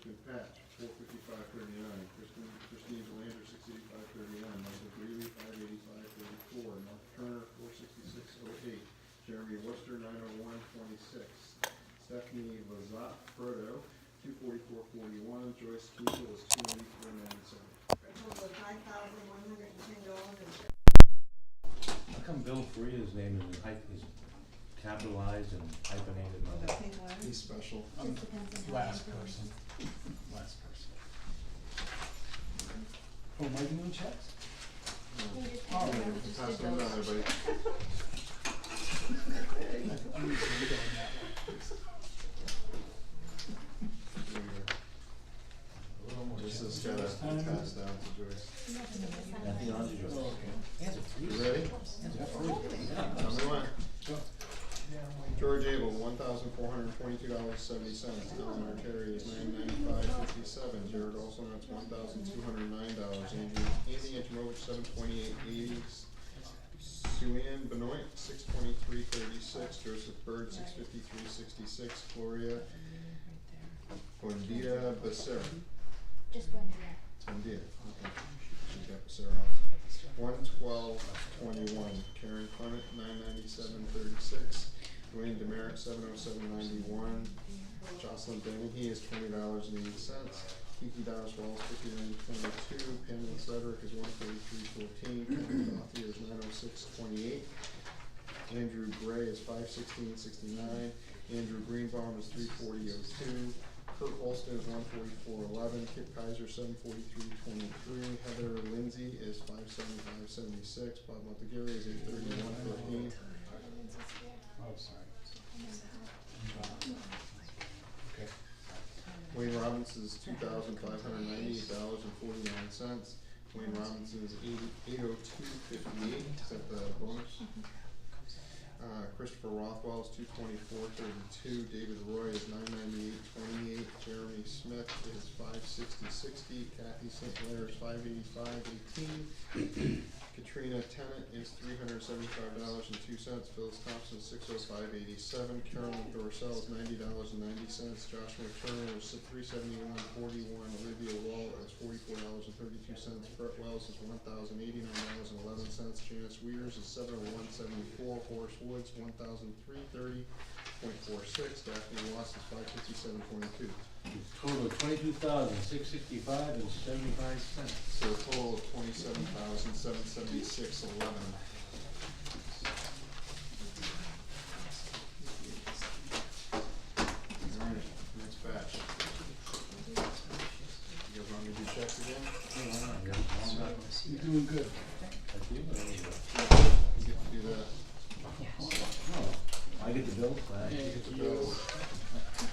Kristen Patch, $455.39. Christine Delander, $685.31. Michael Greeley, $585.34. Mark Turner, $466.08. Jeremy Worcester, $901.26. Stephanie Lazat Frodo, $244.41. Joyce Keeble was $294.97. For a total of $5,110. How come Bill Freya's name is capitalized and hyphenated? The pink one. He's special. Just depends on how Last you do it. person. Last person. Oh, am I doing checks? We just Oh, had yeah, them, we Pass just did them down, those. everybody. I'm used to going that way. A little more. This has got to pass down to Joyce. Nothing on to Joyce. Oh, okay. Hands are free. You ready? Hands are free. Yeah. Tell me when. Go. George Abel, $1,422.70. Alan Arteri is $995.57. Jared Olson, that's $1,209. Andy Antomovich, $728.80. Suanne Benoit, $623.36. Joseph Bird, $653.66. Gloria Bondia Becerra. Just one here. Bondia, okay. She's got Becerra off. $112.21. Karen Clement, $997.36. Dwayne Demerit, $707.91. Jocelyn Dennehy is $20.80. Kiki Dodge-Walls, $59.22. Pamela Frederick is $143.14. Kevin Gothier is $906.28. Andrew Gray is $516.69. Andrew Greenbaum is $340.02. Kurt Holston is $144.11. Kip Kaiser $743.23. Heather Lindsay is $575.76. Bob Montegieri is $831.14. Oh, sorry. Okay. Wayne Robinson is $2,598.49. Wayne Robinson is $802.58. Is that the bonus? Christopher Rothwell is $224.32. David Roy is $998.28. Jeremy Smith is $560.60. Kathy St. Clair is $585.18. Katrina Tennant is $375.02. Phyllis Thompson is $605.87. Carolyn Dorsell is $90.90. Joshua Turner is $371.41. Olivia Wall is $44.32. Brett Wells is $1,089.11. Janice Weirs is $701.74. Horace Woods $1,330.46. Daphne Ross is $557.22. Total of $22,665.75. So a total of $27,776.11. Alright, next batch. You guys want me to do checks again? You're doing good. You get to do that. I get the bill. You get the bills.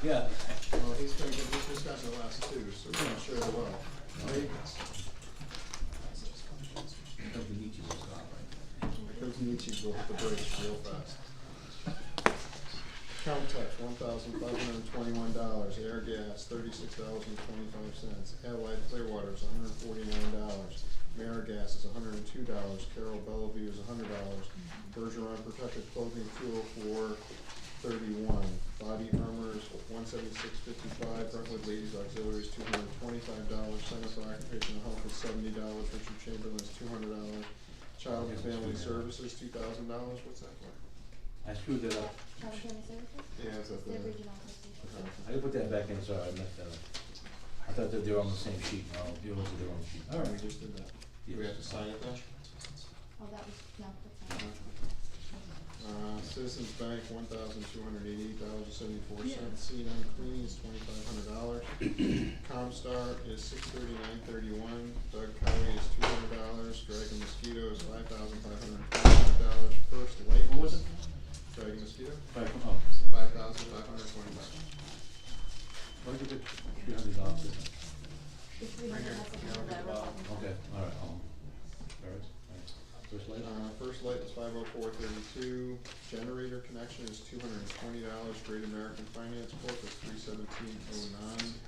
Yeah. Well, he's gonna get, he's just got the last two, so we're gonna share it well. Right? Because Nietzsche will hit the brakes real fast. Countech, $1,521. Air gas, $36.25. Allied Clearwater is $149. Amerigas is $102. Carol Bellevue is $100. Bergeron Protective Clothing, $204.31. Body Armor is $176.55. Brentwood Ladies Auxiliary is $225. Center for Occupational Health is $70. Richard Chamberlain is $200. Child and Family Services, $2,000. What's that for? I screwed that up. Child and Family Services? Yeah, it's at The the. regional association. I gotta put that back in, sorry, I messed that up. I thought that they were on the same sheet, no, the others are their own sheet. Alright, we just did that. Do we have to sign it though? Oh, that was, no, that's not. Citizens Bank, $1,288.74. C&M Cleaning is $2,500. Comstar is $639.31. Doug Curry is $200. Dragon Mosquito is $5,525. First Light. What was it? Dragon Mosquito, Right, oh, $5,525. why did you get $300? The 300 has to do with the revolving. Okay, alright, alright. First light? First Light is $504.32. Generator connection is $220. Great American Finance Corp is $317.09.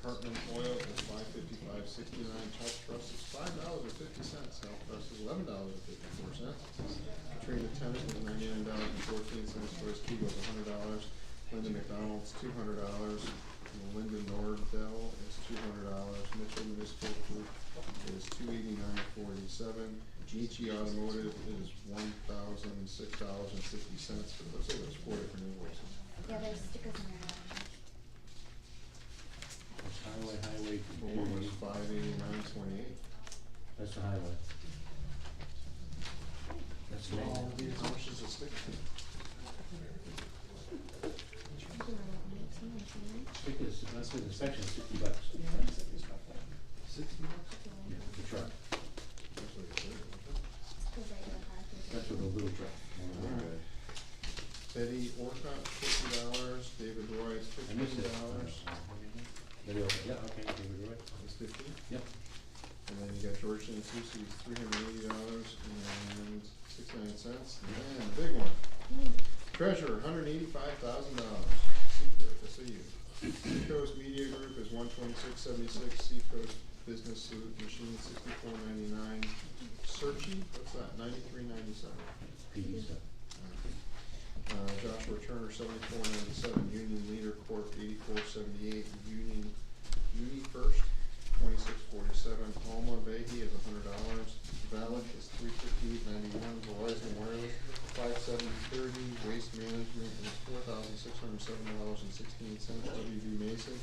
Hartman Oil is $555.69. Health Trust is $5.50. Health Trust is $11.54. Katrina Tennant is $99.14. Joyce Keeble is $100. Linda McDonald's $200. Linda Nordell is is $200. Mitchell Municipal Group is $289.47. Nietzsche Automotive is $1,006.50, but it looks like there's 4 different invoices. Yeah, there's stickers in there. That's highway Well, one was $589.28. That's the highway. That's the All main. these, how much does a sticker? Stickers, that's the inspection, $60. 60 bucks? Yeah, the truck. Looks like it's there, The regular package. That's with the little truck. Alright. Betty Orcott, $50. David Royce, I missed it. $50. Maybe okay, yeah, okay, David Roy. That's 50. Yep. And then you got Georgetown Susie, $380.69. And the big one, treasurer, $185,000. SAU. Seacoast Media Group is $126.76. Seacoast Business Suit Machine, $64.99. Searchy, what's that? $93.97. PD stuff. Joshua Turner, $74.97. Union Leader Corp, $84.78. Uni First, $26.47. Alma Vahey is $100. Valak is $358.91. Verizon Wireless, $570.30. Waste Management is $4,607.16. WB Mason,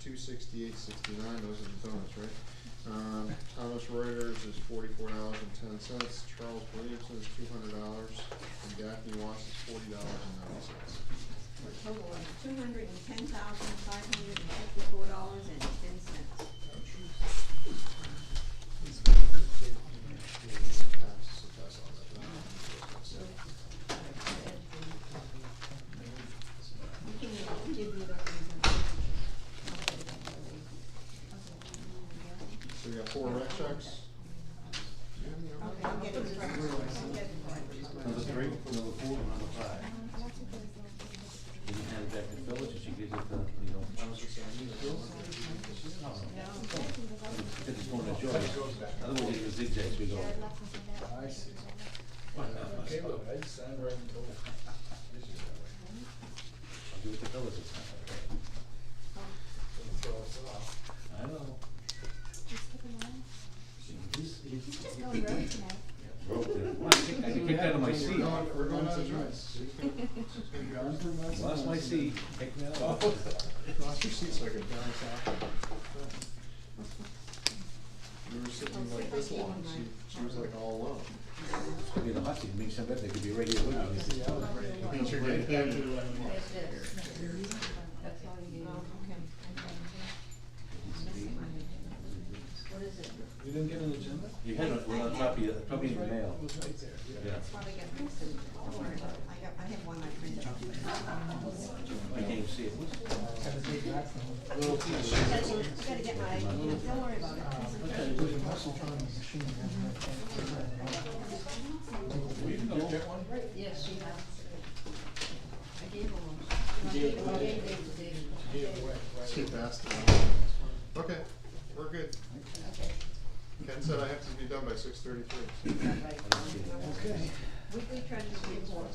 $268.69. Those are the donuts, right? Thomas Reuters is $44.10. Charles Williamson is $200. And Daphne Watts is $40.90. For a total of $210,554.10. You can give me the So we got 4 rec checks. Okay, I'll get it. Number 3, number 4, and number 5. You can hand it back to Phyllis, and she gives it to, I was just saying, I need a bill. Because it's going to Joyce. Otherwise, it's the zigzags we go. I see. Okay, well, I just signed right and told her. I'll give it to Phyllis this time. Didn't throw us off. I know. Just go road tonight. Broke it. Well, I get kicked out of my seat. We're going out of choice. Lost my seat. Kicked me out. Lost your seat so I could bounce off. You were sitting like this long, she was like all alone. Could be the hot seat, make some bet they could be right here with me. See, I was ready to. Means you're getting him. That's all you need. What is it? You didn't get an agenda? You had it, well, probably in the mail. It was right there, yeah. Yeah. Probably got mixed in. Don't worry about it. I have one I printed out. I can't even see it. Had to take back the little piece. You gotta get my, don't worry about it. There's a muscle trying to machine. You get one? Yes, she has. I gave her one. gave it I away. gave it to David. Gave it away, right. She passed it. Okay, we're good. Okay. Ken said I have to be done by 6:33. Okay. Weekly treasurer's report.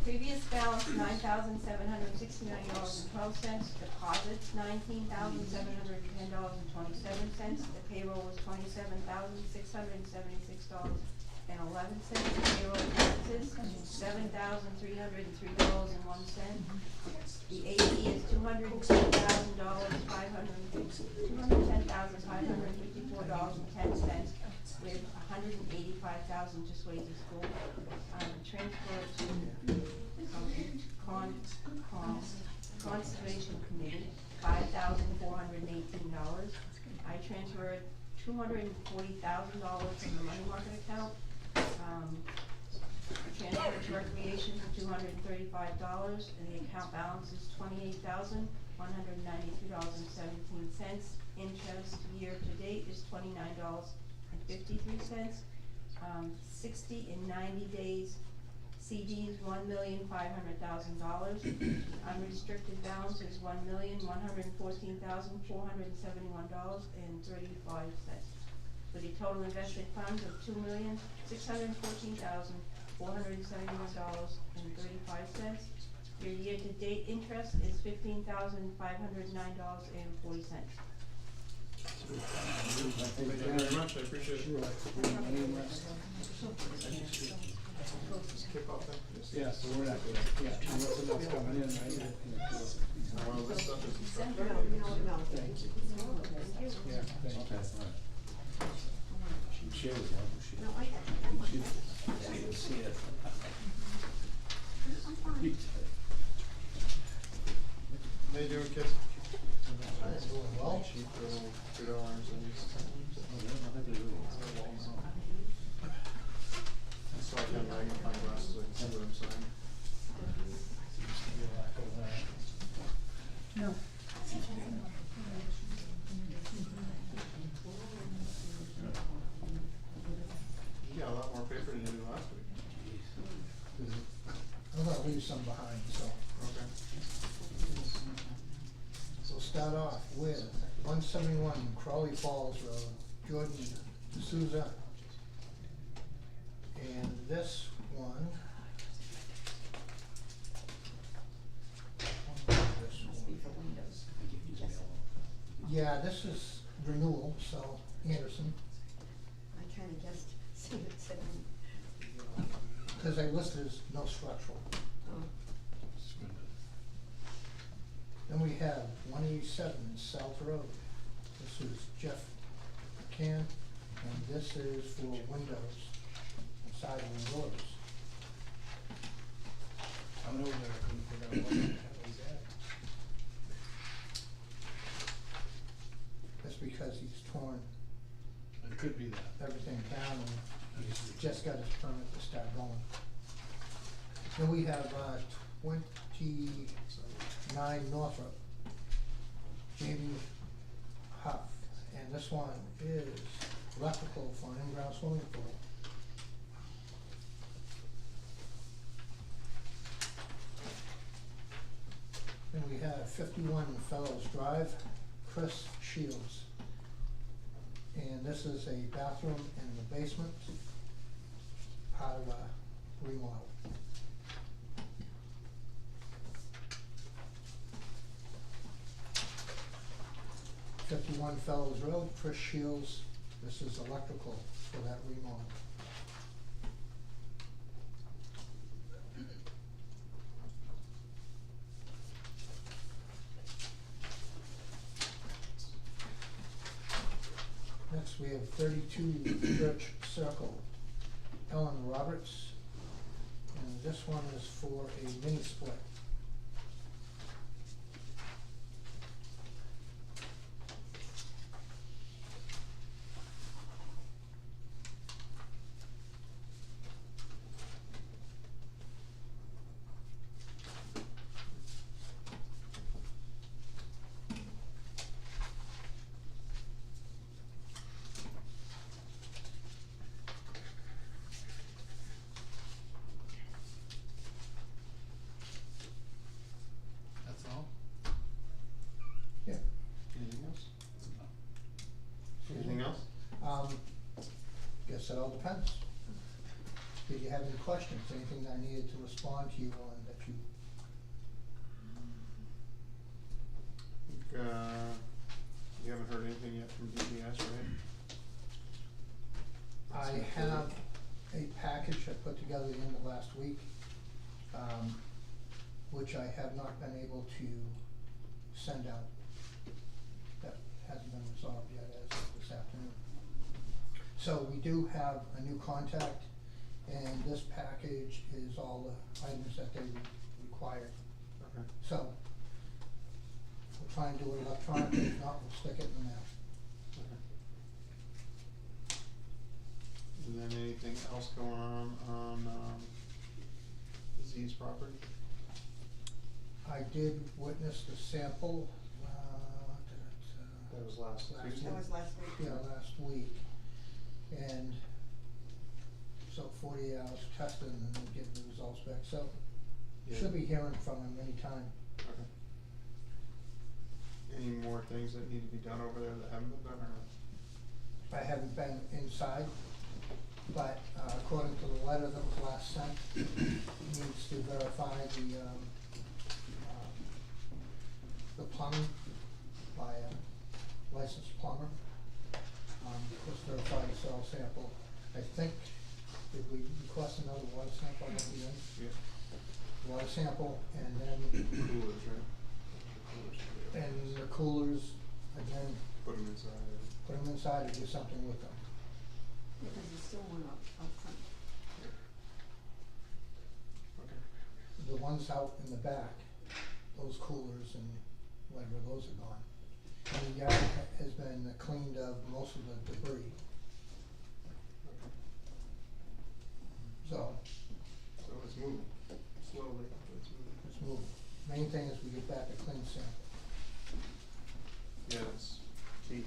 Previous balance, $9,769.12. Deposits, $19,710.27. The payroll was $27,676.11. Payroll taxes, $7,303.01. The AP is $210,554.10, with $185,000 just wages school. Transfer to Conservation Committee, $5,418. I transferred $240,000 from the money market account. Transfer to Recreation for $235, and the account balance is $28,192.17. Interest year to date is $29.53. 60 and 90 days CDs, $1,500,000. Unrestricted balance is $1,114,471.35. With a total invested funds of $2,614,471.35. Your year-to-date interest is $15,509.40. Thank you very much, I appreciate it. Sure, name rest. Kick off then? Yeah, so we're not gonna, yeah, unless enough coming in, right? Well, this stuff is December, instructive. no. Thank you. Yeah, thank you. Okay, all right. She shared it, she. No, I got She didn't see it. I'm fine. How you doing, kids? Well. Cheap little $2 and Oh, yeah, I think they really are. so I can magnify glasses, I can see what I'm saying. No. You got a lot more paper than you did last week. I'm gonna leave some behind, so. Okay. So we'll start off with 171 Crawley Falls Road, Jordan D'Souza. And this one. This Must be one. for windows. Yeah, this is renewal, so Anderson, I kinda guessed, see what it said. because they listed as no structural. Oh. Then we have 187 South Road. This is Jeff McCann, and this is for windows and siding doors. I know that I couldn't figure out what the hell he's at. That's because he's torn It could be that. everything down and he's just got his permit to start going. Then we have 29 Northrop, Jamie Huff, and this one is electrical for an in-ground swimming pool. Then we have 51 Fellows Drive, Chris Shields. And this is a bathroom in the basement, part of a remodel. '51 Fellows Road, Chris Shields, this is electrical for that remodel. Next, we have 32 Church Circle, Ellen Roberts, and this one is for a mini split. That's all? Yeah. Anything else? Anything else? Guess it all depends. Did you have any questions, anything that I needed to respond to you on that you, You haven't heard anything yet from DPS, right? I have a package I put together at the end of last week, which I have not been able to send out. That hasn't been resolved yet as of this afternoon. So we do have a new contact, and this package is all the items that they required. Okay. So we'll try and do it electronically, if not, we'll stick it in the mail. And then anything else going on Z's property? I did witness the sample, That was last Last Tuesday? That was last week. yeah, last week. And so 48 hours tested and then get the results back, so Yeah. should be hearing from him anytime. Okay. Any more things that need to be done over there that haven't been done or not? I haven't been inside, but according to the letter that was last sent, he needs to verify the plumbing by a licensed plumber. cell sample. I think, did we request another water sample at the end? Yeah. Water sample, and then, Coolers, right? The coolers. and the coolers, again, Put them inside. put them inside and do something with them. Because there's still one out front. Okay. The ones out in the back, those coolers and whatever, those are gone. And the yard has been cleaned of most of the debris, so So it's moving, slowly, but it's moving. it's moving. Main thing is we get back a clean sample. Yeah, it's key.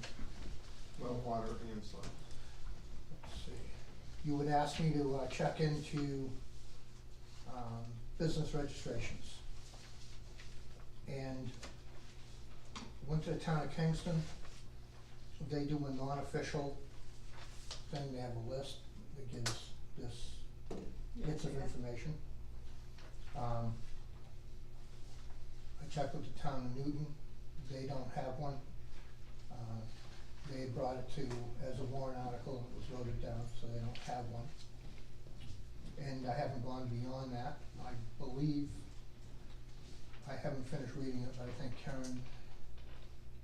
Well, water and soil. Let's see. You would ask me to check into business registrations. And went to the town of Kingston. They do a non-official thing. They have a list that gives this bits of information. I checked with the town of Newton. They don't have one. They brought it to, as a warrant article, it was voted down, so they don't have one. And I haven't gone beyond that. I believe, I haven't finished reading it, but I think Karen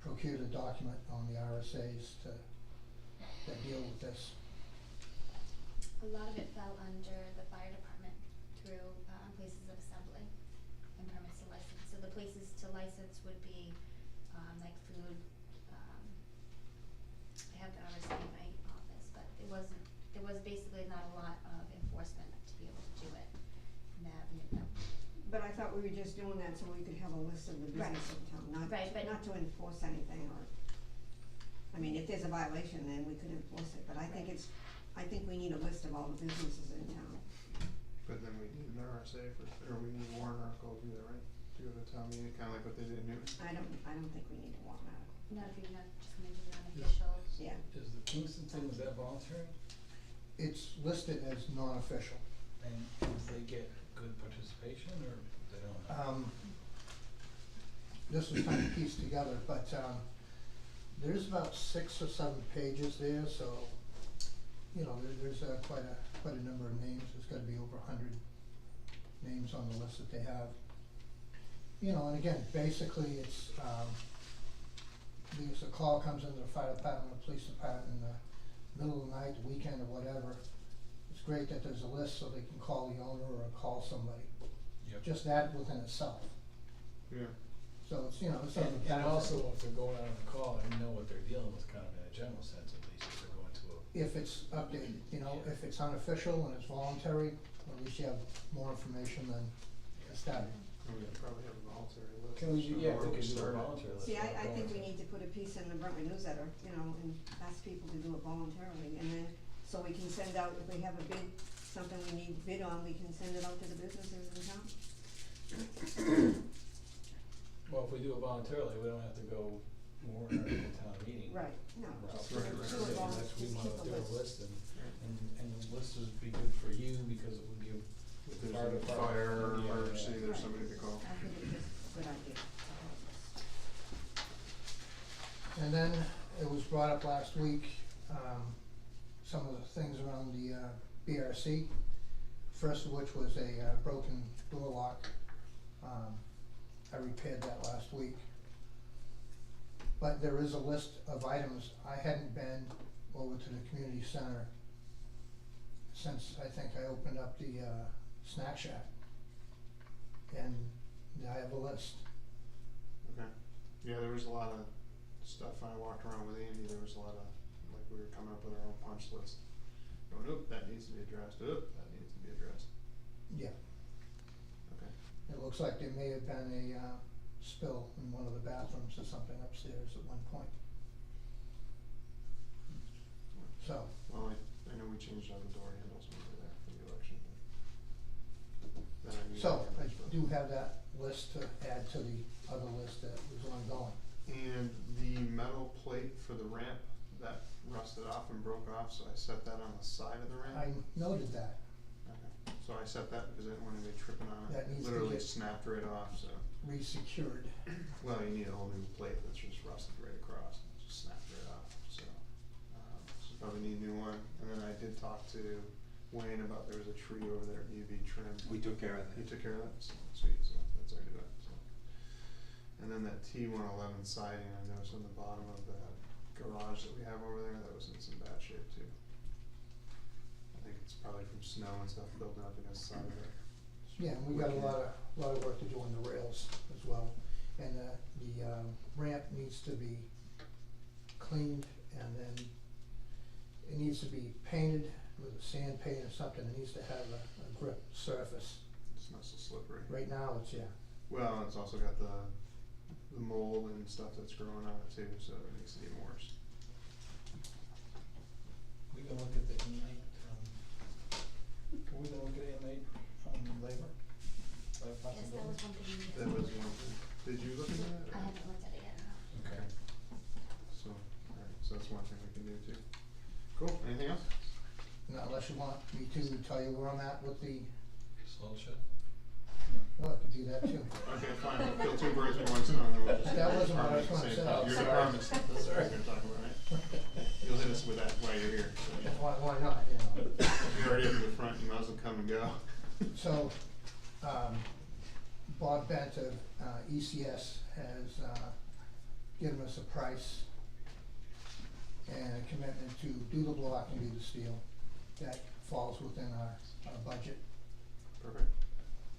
procured a document on the RSAs that deal with this. A lot of it fell under the fire department through places of assembly and permits to license. So the places to license would be like food. I have the RSA in my office, but there was basically not a lot of enforcement to be able to do it. But I thought we were just doing that so we could have a list of the business in town, not, Right, but- not to enforce anything or, I mean, if there's a violation, then we could enforce it, but I think I think we need a list of all the businesses in town. But then we need an RSA for, or we need a warrant article to do that, right? To go to town meeting, kinda like what they did in Newton. I don't think we need a warrant article. Not if you're not just gonna do non-official. Yeah. Is the Kingston thing, is that voluntary? It's listed as non-official. And do they get good participation or they don't? This was kind of pieced together, but there's about 6 or 7 pages there, so you know there's quite a number of names. There's got to be over 100 names on the list that they have. You know, and again, basically it's because a call comes into the fire department, the police department in the middle of the night, the weekend, or whatever. It's great that there's a list so they can call the owner or call somebody. Yep. Just that within itself. Yeah. So it's, you know, it's And also if they're going out on a call and know what they're dealing with, kind of in a general sense at least, if they're going to a. if it's updated, you know, if it's unofficial and it's voluntary, at least you have more information than established. We could probably have a voluntary list. Can we, So yeah, where we could do a start it. voluntary list. See, not I think we voluntary. need to put a piece in the Brentwood newsletter, you know, and ask people to do it voluntarily, and then, so we can send out, if we have a bid, something we need to bid on, we can send it out to the businesses in town. Well, if we do it voluntarily, we don't have to go more in our town meeting. Right, no, just do Right, it right, do it right. vol- Unless we just wanna keep do a a list. list and the list would be good for you because it would give If the there's fire a department. fire or yeah, emergency, yeah. there's Right. somebody to call. I think it's just a good idea. And then it was brought up last week, some of the things around the BRC. First of which was a broken door lock. I repaired that last week. But there is a list of items. I hadn't been over to the community center since I think I opened up the snack shack. And I have a list. Okay. Yeah, there was a lot of stuff when I walked around with Andy. There was a lot of, like, we were coming up with our own punch list. Going, oop, that needs to be addressed. Oop, that needs to be addressed. Yeah. Okay. It looks like there may have been a spill in one of the bathrooms or something upstairs at one point. So, Well, I know we changed out the door handles when we were there for the election. But then I knew so the I handles, but- do have that list to add to the other list that was ongoing. And the metal plate for the ramp, that rusted off and broke off, so I set that on the side of the ramp. I noted that. Okay. So I set that because I didn't want anybody tripping on it. That needs to Literally get- snapped right off, so. Resecured. Well, you need a whole new plate that's just rusted right across, it just snapped right off, so. So probably need a new one, did talk to Wayne about there was a tree over there that needed to be trimmed. We took care of He that. took care of that, so, sweet, so that's already done, so. And then that T-111 siding, I noticed on the bottom of the garage that we have over there, that was in some bad shape too. I think it's probably from snow and stuff building up against the side of it. Yeah, and we got a lot of work to do on the rails as well. And the ramp needs to be cleaned, and then it needs to be painted with a sand paint or something. It needs to have a grip surface. It's not so slippery. Right now, it's, yeah. Well, it's also got the mold and stuff that's growing on it too, so it needs to be more. We gonna look at the inmate, are we gonna look at inmate, labor? By Yes, that was possibility? one thing you That was one thing. Did you look at that? I or- haven't looked at it yet, no. Okay. So, alright, so that's one thing we can do too. Cool, anything else? Now, unless you want me to tell you where I'm at with the, Slow shut? well, I could do that too. Okay, fine, we'll kill two birds with one stone, then we'll just. That wasn't what I was Department gonna at the same say. time. Oh, Your sorry. department stuff, that's what we're gonna talk about, right? You'll hit us with that while you're here, so. Why not, you know? If you're already up to the front, you might as well come and go. So, Bob Bent of ECS has given us a price and a commitment to do the block and do the steel. That falls within our budget. Perfect.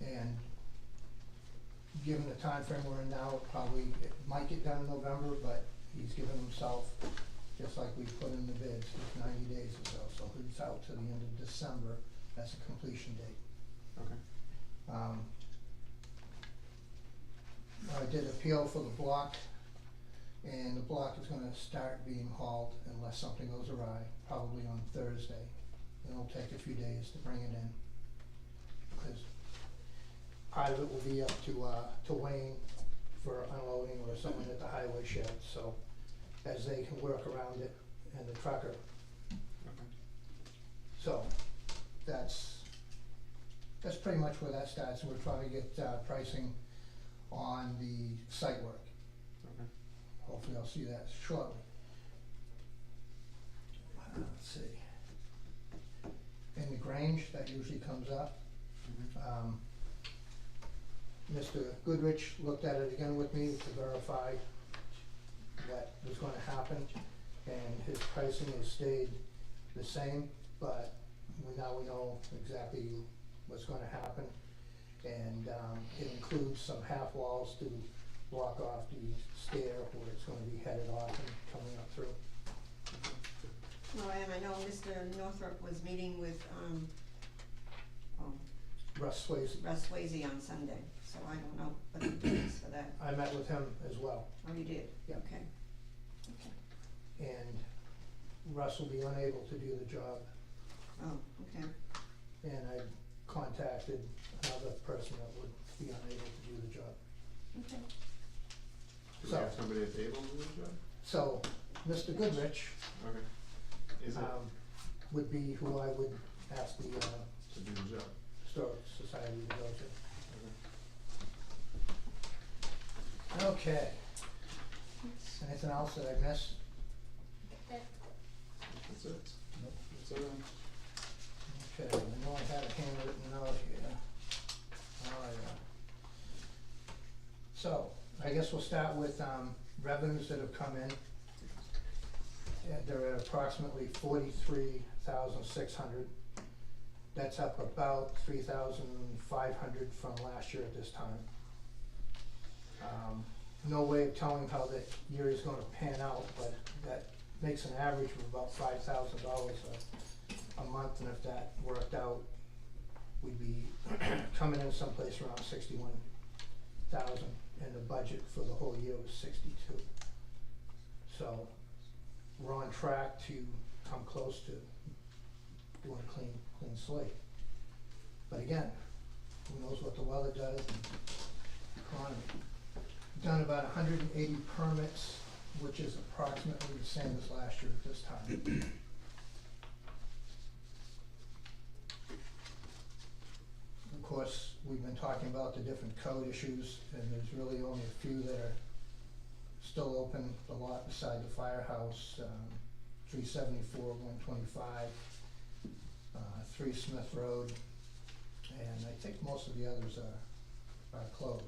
And given the time frame we're in now, it might get done in November, but he's given himself, just like we put in the bids, just 90 days or so. So he's out to the end of December as a completion date. Okay. I did appeal for the block, and the block is gonna start being hauled unless something goes awry, probably on Thursday. And it'll take a few days to bring it in, because part of it will be up to Wayne for unloading or someone at the highway shed, so as they can work around it and the trucker. Okay. So that's pretty much where that starts, and we're trying to get pricing on the site work. Okay. Hopefully I'll see that shortly. Let's see. In the Grange, that usually comes up. Mhm. Mr. Goodrich looked at it again with me to verify what was gonna happen, and his pricing has stayed the same, but now we know exactly what's gonna happen. And it includes some half walls to block off the stair where it's gonna be headed off and coming up through. Well, and I know Mr. Northrup was meeting with, Russ Swayze, Russ Swayze on Sunday, so I don't know what the date is for that. I met with him as well, Oh, you did? Yeah. Okay. and Russ will be unable to do the job. Oh, okay. And I contacted another person that would be unable to do the job. Okay. Do we So- have somebody that's able to do the job? So, Mr. Goodrich, Okay. Is it would be who I would ask the, to do the job? Historic Society to go to. Okay. Okay. Anything else that I missed? That's it. Nope. That's it. Okay, I know I had a handwritten note here. So, I guess we'll start with, revenues that have come in. They're at approximately 43,600. That's up about 3,500 from last year at this time. No way of telling how the year is gonna pan out, but that makes an average of about $5,000 a month, and if that worked out, we'd be coming in someplace around 61,000, and the budget for the whole year was 62. So, we're on track to come close to doing a clean slate. But again, who knows what the weather does and economy. Done about 180 permits, which is approximately the same as last year at this time. Of course, we've been talking about the different code issues, and there's really only a few that are still open. The lot beside the firehouse, 374, 125, 3 Smith Road, and I think most of the others are closed.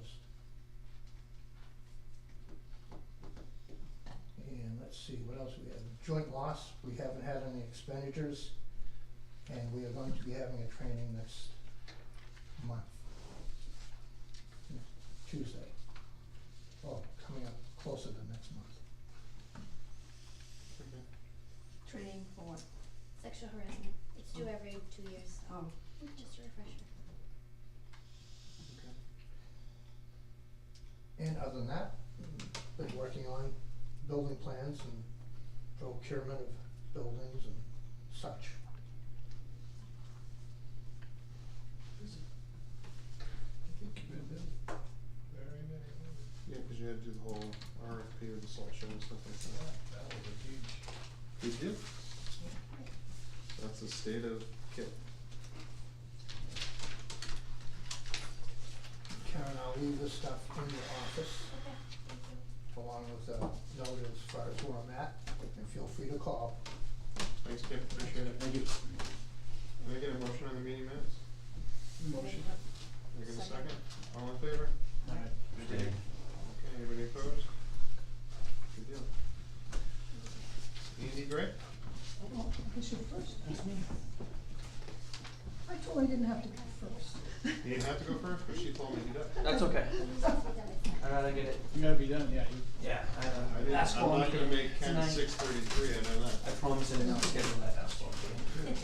And let's see, what else we have? Joint loss, we haven't had any expenditures, and we are going to be having a training next month. Tuesday. Oh, coming up closer to next month. Okay. Training for what? Sexual harassment, it's due every 2 years, so Oh, just a refresher. Okay. And other than that, been working on building plans and procurement of buildings and such. I think you've been busy. Very, very busy. Yeah, cause you had to do the whole RFP with the salt shed and stuff like that. That was a huge. Did you? That's the state of Kip. Karen, I'll leave this stuff in your office, Okay, thank you. along with a note as far as where I'm at, and feel free to call. Thanks, Kip, appreciate it. Thank you. Can I get a motion on the meeting minutes? Motion. Can I get a second? All in favor? Alright. Okay, anybody opposed? Good deal. Andy, Gray? Oh, I guess you're first. That's me. I told her I didn't have to go first. You didn't have to go first, but she told me you did. That's okay. It needs to be done at seven. I'd rather get it. You gotta be done, yeah, you. Yeah, I had I a didn't, basketball I'm not gonna meeting make Ken tonight. 6:33, I know that. I promise I did not schedule that basketball meeting.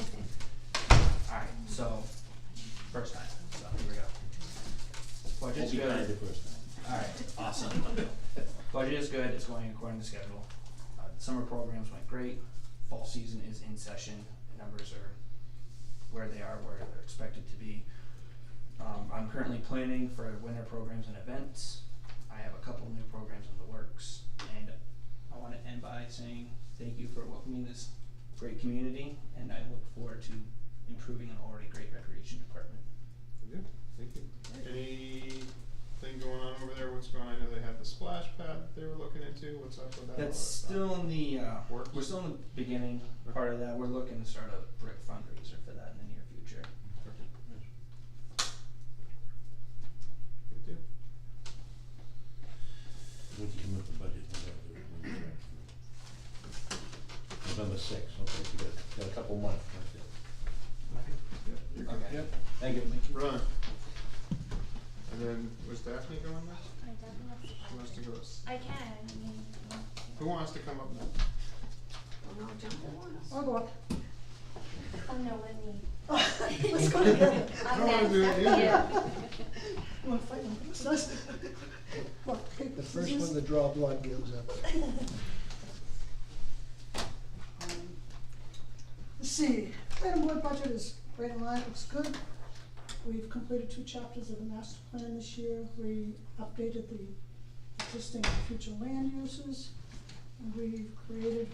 Alright, so, first time, so here we go. Budget's good. the first time. Alright, awesome. Budget is good, it's going according to schedule. Summer programs went great, fall season is in session, the numbers are where they are, where they're expected to be. I'm currently planning for winter programs and events. I have a couple new programs in the works, and I wanna end by saying thank you for welcoming this great community, and I look forward to improving an already great recreation department. Good, thank you. Anything going on over there? What's going on? I know they had the splash pad that they were looking into. What's up with that? That's still in the, Works? we're still in the beginning part of that. We're looking to start a brick fundraiser for that in the near future. Good deal. Once you come up with the budget, November 6th, okay, you got a couple months, that's it. Yeah, you're good. Okay. Yep. Thank you. Run. And then, was Daphne going next? I definitely She wants to go. I can, I mean, Who wants to come up next? oh no, jump at once. I'll go up. oh no, let me. Let's go together. I don't wanna do it either. You wanna fight one? It's nice. What, paper, The first scissors? one to draw blood goes up. Let's see, planning board budget is right in line, looks good. We've completed 2 chapters of the master plan this year. We updated the existing and future land uses. And we've created,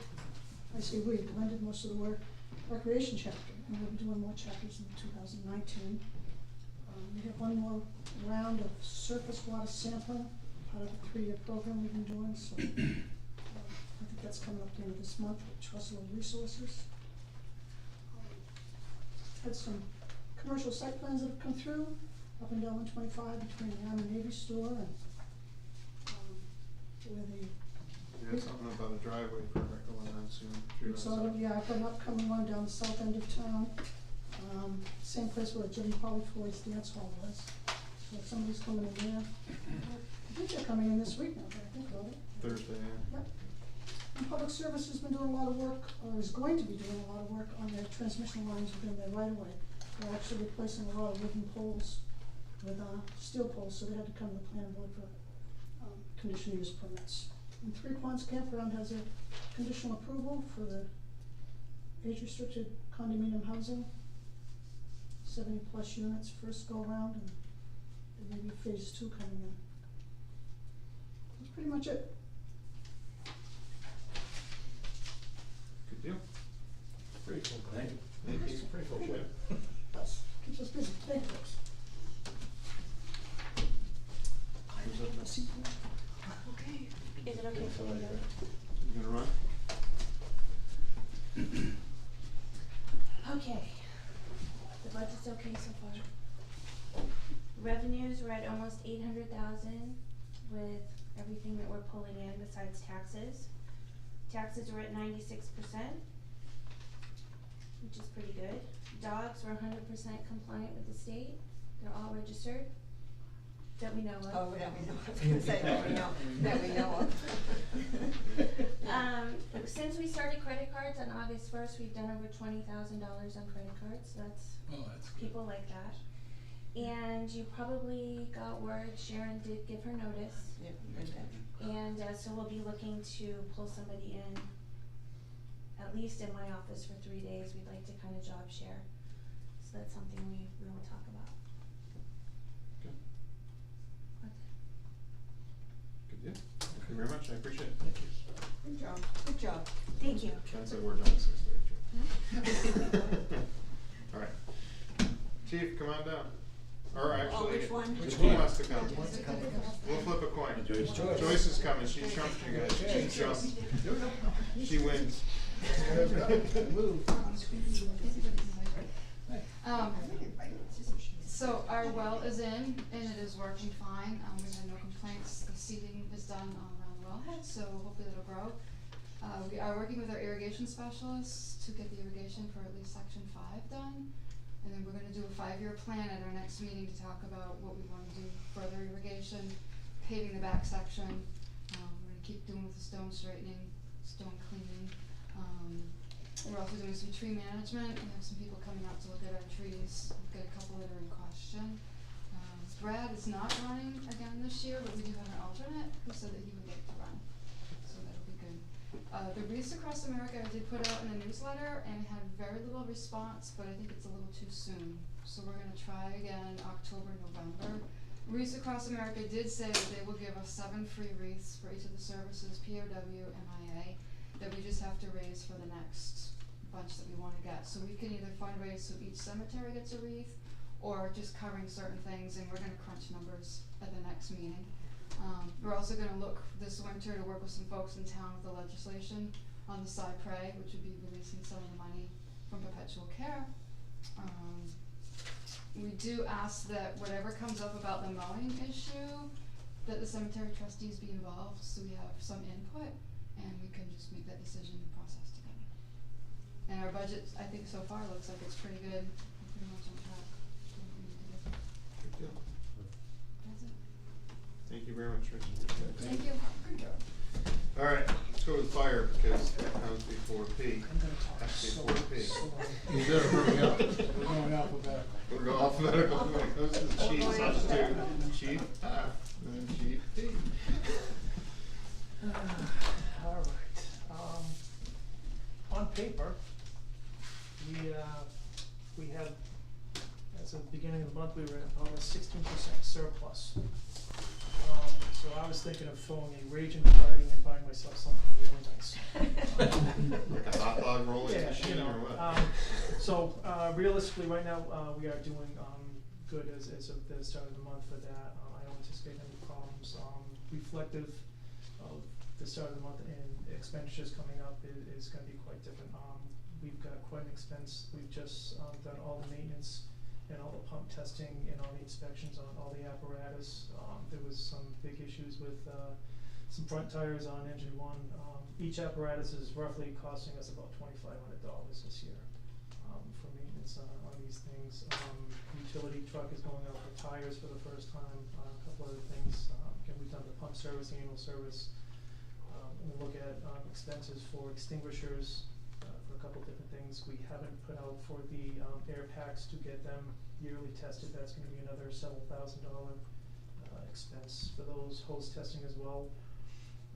I say we, Glenn did most of the work, recreation chapter, and we'll be doing more chapters in 2019. We have one more round of surface water sampling, part of the 3-year program we've been doing, so I think that's coming up at the end of this month with Trussell Resources. Had some commercial site plans that have come through, up and down 125 between the Army Navy store and where the You had something about a driveway project going on soon. Greek Soda, yeah, I've got an upcoming one down the south end of town. Same place where Jim Polyfoy's dance hall was. So if somebody's coming in there, I think they're coming in this week now, but I think about it. Thursday, yeah. Yep. And Public Service has been doing a lot of work, or is going to be doing a lot of work on their transmission lines within their right of way. They're actually replacing a lot of wooden poles with steel poles, so they had to come to the planning board for conditional use permits. And Three Ponds Campground has a conditional approval for the age-restricted condominium housing, 70+ units first go around, and there may be phase 2 coming in. That's pretty much it. Good deal. Pretty cool. Thank you. Thank you. Pretty cool. Appreciate it. That's, keeps us busy. Thank you, folks. Who's up next? Okay. Is it okay for me to? You gonna run? Okay, okay so far. Revenues, we're at almost 800,000 with everything that we're pulling in besides taxes. Taxes were at 96%, which is pretty good. Dogs were 100% compliant with the state. They're all registered that we know of. Oh, that we know, I was gonna say that we know, that we know of. Since we started credit cards on August 1st, we've done over $20,000 on credit cards. That's people like that. And you probably got word Sharon did give her notice. Yep, read that. And so we'll be looking to pull somebody in, at least in my office for 3 days. We'd like to kind of job share. So that's something we will talk about. Okay. That's it. Good deal. Thank you very much, I appreciate it. Thank you. Good job, good job. Thank you. Ken said we're done at 6:30. Alright. Chief, come on down. Or actually, which one? who wants to come? Wants to come? We'll flip a coin. Joyce. Joyce is coming, she trumped you guys, she jumped. She wins. Move. So our well is in and it is working fine. We've had no complaints. The seeding is done around the wellhead, so hopefully it'll grow. We are working with our irrigation specialists to get the irrigation for at least section 5 done. And then we're gonna do a 5-year plan at our next meeting to talk about what we wanna do, further irrigation, paving the back section. We're gonna keep doing with the stone straightening, stone cleaning. We're also doing some tree management. We have some people coming out to look at our trees. We've got a couple that are in question. Brad is not running again this year, but we do have an alternate who said that he would like to run, so that'll be good. The Wreaths Across America I did put out in a newsletter and had very little response, but I think it's a little too soon. So we're gonna try again October, November. Wreaths Across America did say that they will give us 7 free wreaths for each of the services, POW, MIA, that we just have to raise for the next bunch that we wanna get. So we can either fundraise so each cemetery gets a wreath, or just covering certain things, and we're gonna crunch numbers at the next meeting. We're also gonna look this winter to work with some folks in town with the legislation on the cypre, which would be releasing some of the money from perpetual care. We do ask that whatever comes up about the mowing issue, that the cemetery trustees be involved, so we have some input, and we can just make that decision and process together. And our budget, I think so far looks like it's pretty good, we're pretty much on track. Good deal. That's it. Thank you very much, Rich. Thank you. Good job. Alright, let's go with fire because that comes before P. I'm gonna talk That's so, before P. so. You better hurry up. We're going alphabetical. We'll go alphabetical when it goes to the chiefs, up to Chief F, and then Chief D. All right, on paper, we have, as of the beginning of the month, we were at about a 16% surplus. So I was thinking of throwing a raging party and buying myself something really nice. Like a hot dog rolling Yeah, machine you know, or what? so realistically, right now, we are doing good as of the start of the month for that. I don't anticipate any problems. Reflective of the start of the month and expenditures coming up is gonna be quite different. We've got quite an expense. We've just done all the maintenance and all the pump testing and all the inspections on all the apparatus. There was some big issues with some front tires on engine 1. Each apparatus is roughly costing us about $2,500 this year for maintenance on these things. Utility truck is going out for tires for the first time. A couple other things. Again, we've done the pump service, annual service. And we look at expenses for extinguishers for a couple different things. We haven't put out for the air packs to get them yearly tested. That's going to be another several $1,000 expense for those. Hose testing as well.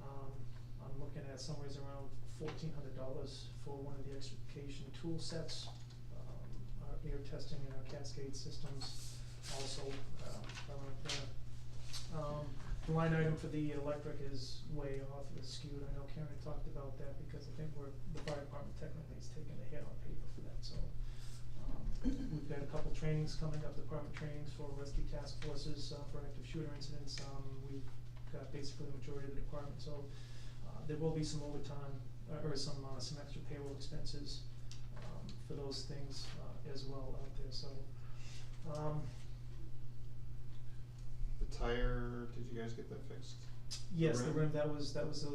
I'm looking at somewhere around $1,400 for one of the extrication tool sets. Our air testing and our cascade systems also around there. The line item for the electric is way off, it's skewed. I know Karen talked about that because I think the fire department technically is taking a hit on paper for that, so. We've got a couple trainings coming up, department trainings for rescue task forces, for active shooter incidents. We've got basically the majority of the department, so there will be some overtime, or some extra payroll expenses for those things as well out there, so. The tire, did you guys get that fixed? Yes, the rim? rim, that was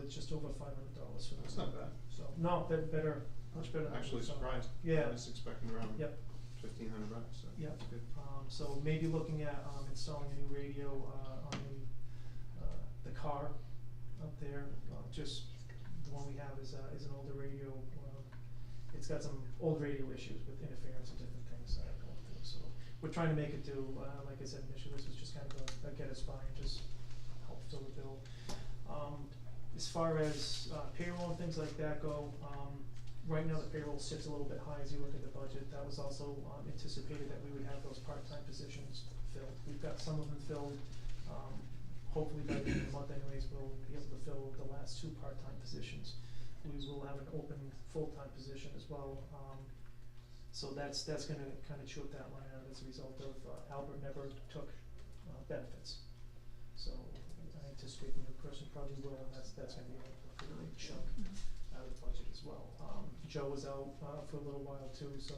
just over $500 for that. That's not bad. So, no, better, much better than Actually we thought. surprised. Yeah. I was expecting around Yep. $1,500, so Yep. that's good. So maybe looking at, installing a new radio, on the car up there, just, the one we have is an older radio, it's got some old radio issues with interference and different things that are going through, so we're trying to make it do, like I said initially, this was just kind of a get us by and just help fill the bill. As far as, payroll and things like that go, right now the payroll sits a little bit high as you look at the budget. That was also anticipated that we would have those part-time positions filled. We've got some of them filled. Hopefully by the end of the month anyways, we'll be able to fill the last 2 part-time positions. We will have an open full-time position as well. So that's gonna kinda chew up that line out as a result of, Albert never took, benefits. So I anticipate the new person probably will, and that's gonna be a pretty big chunk out of the budget as well. Joe was out, for a little while too, so,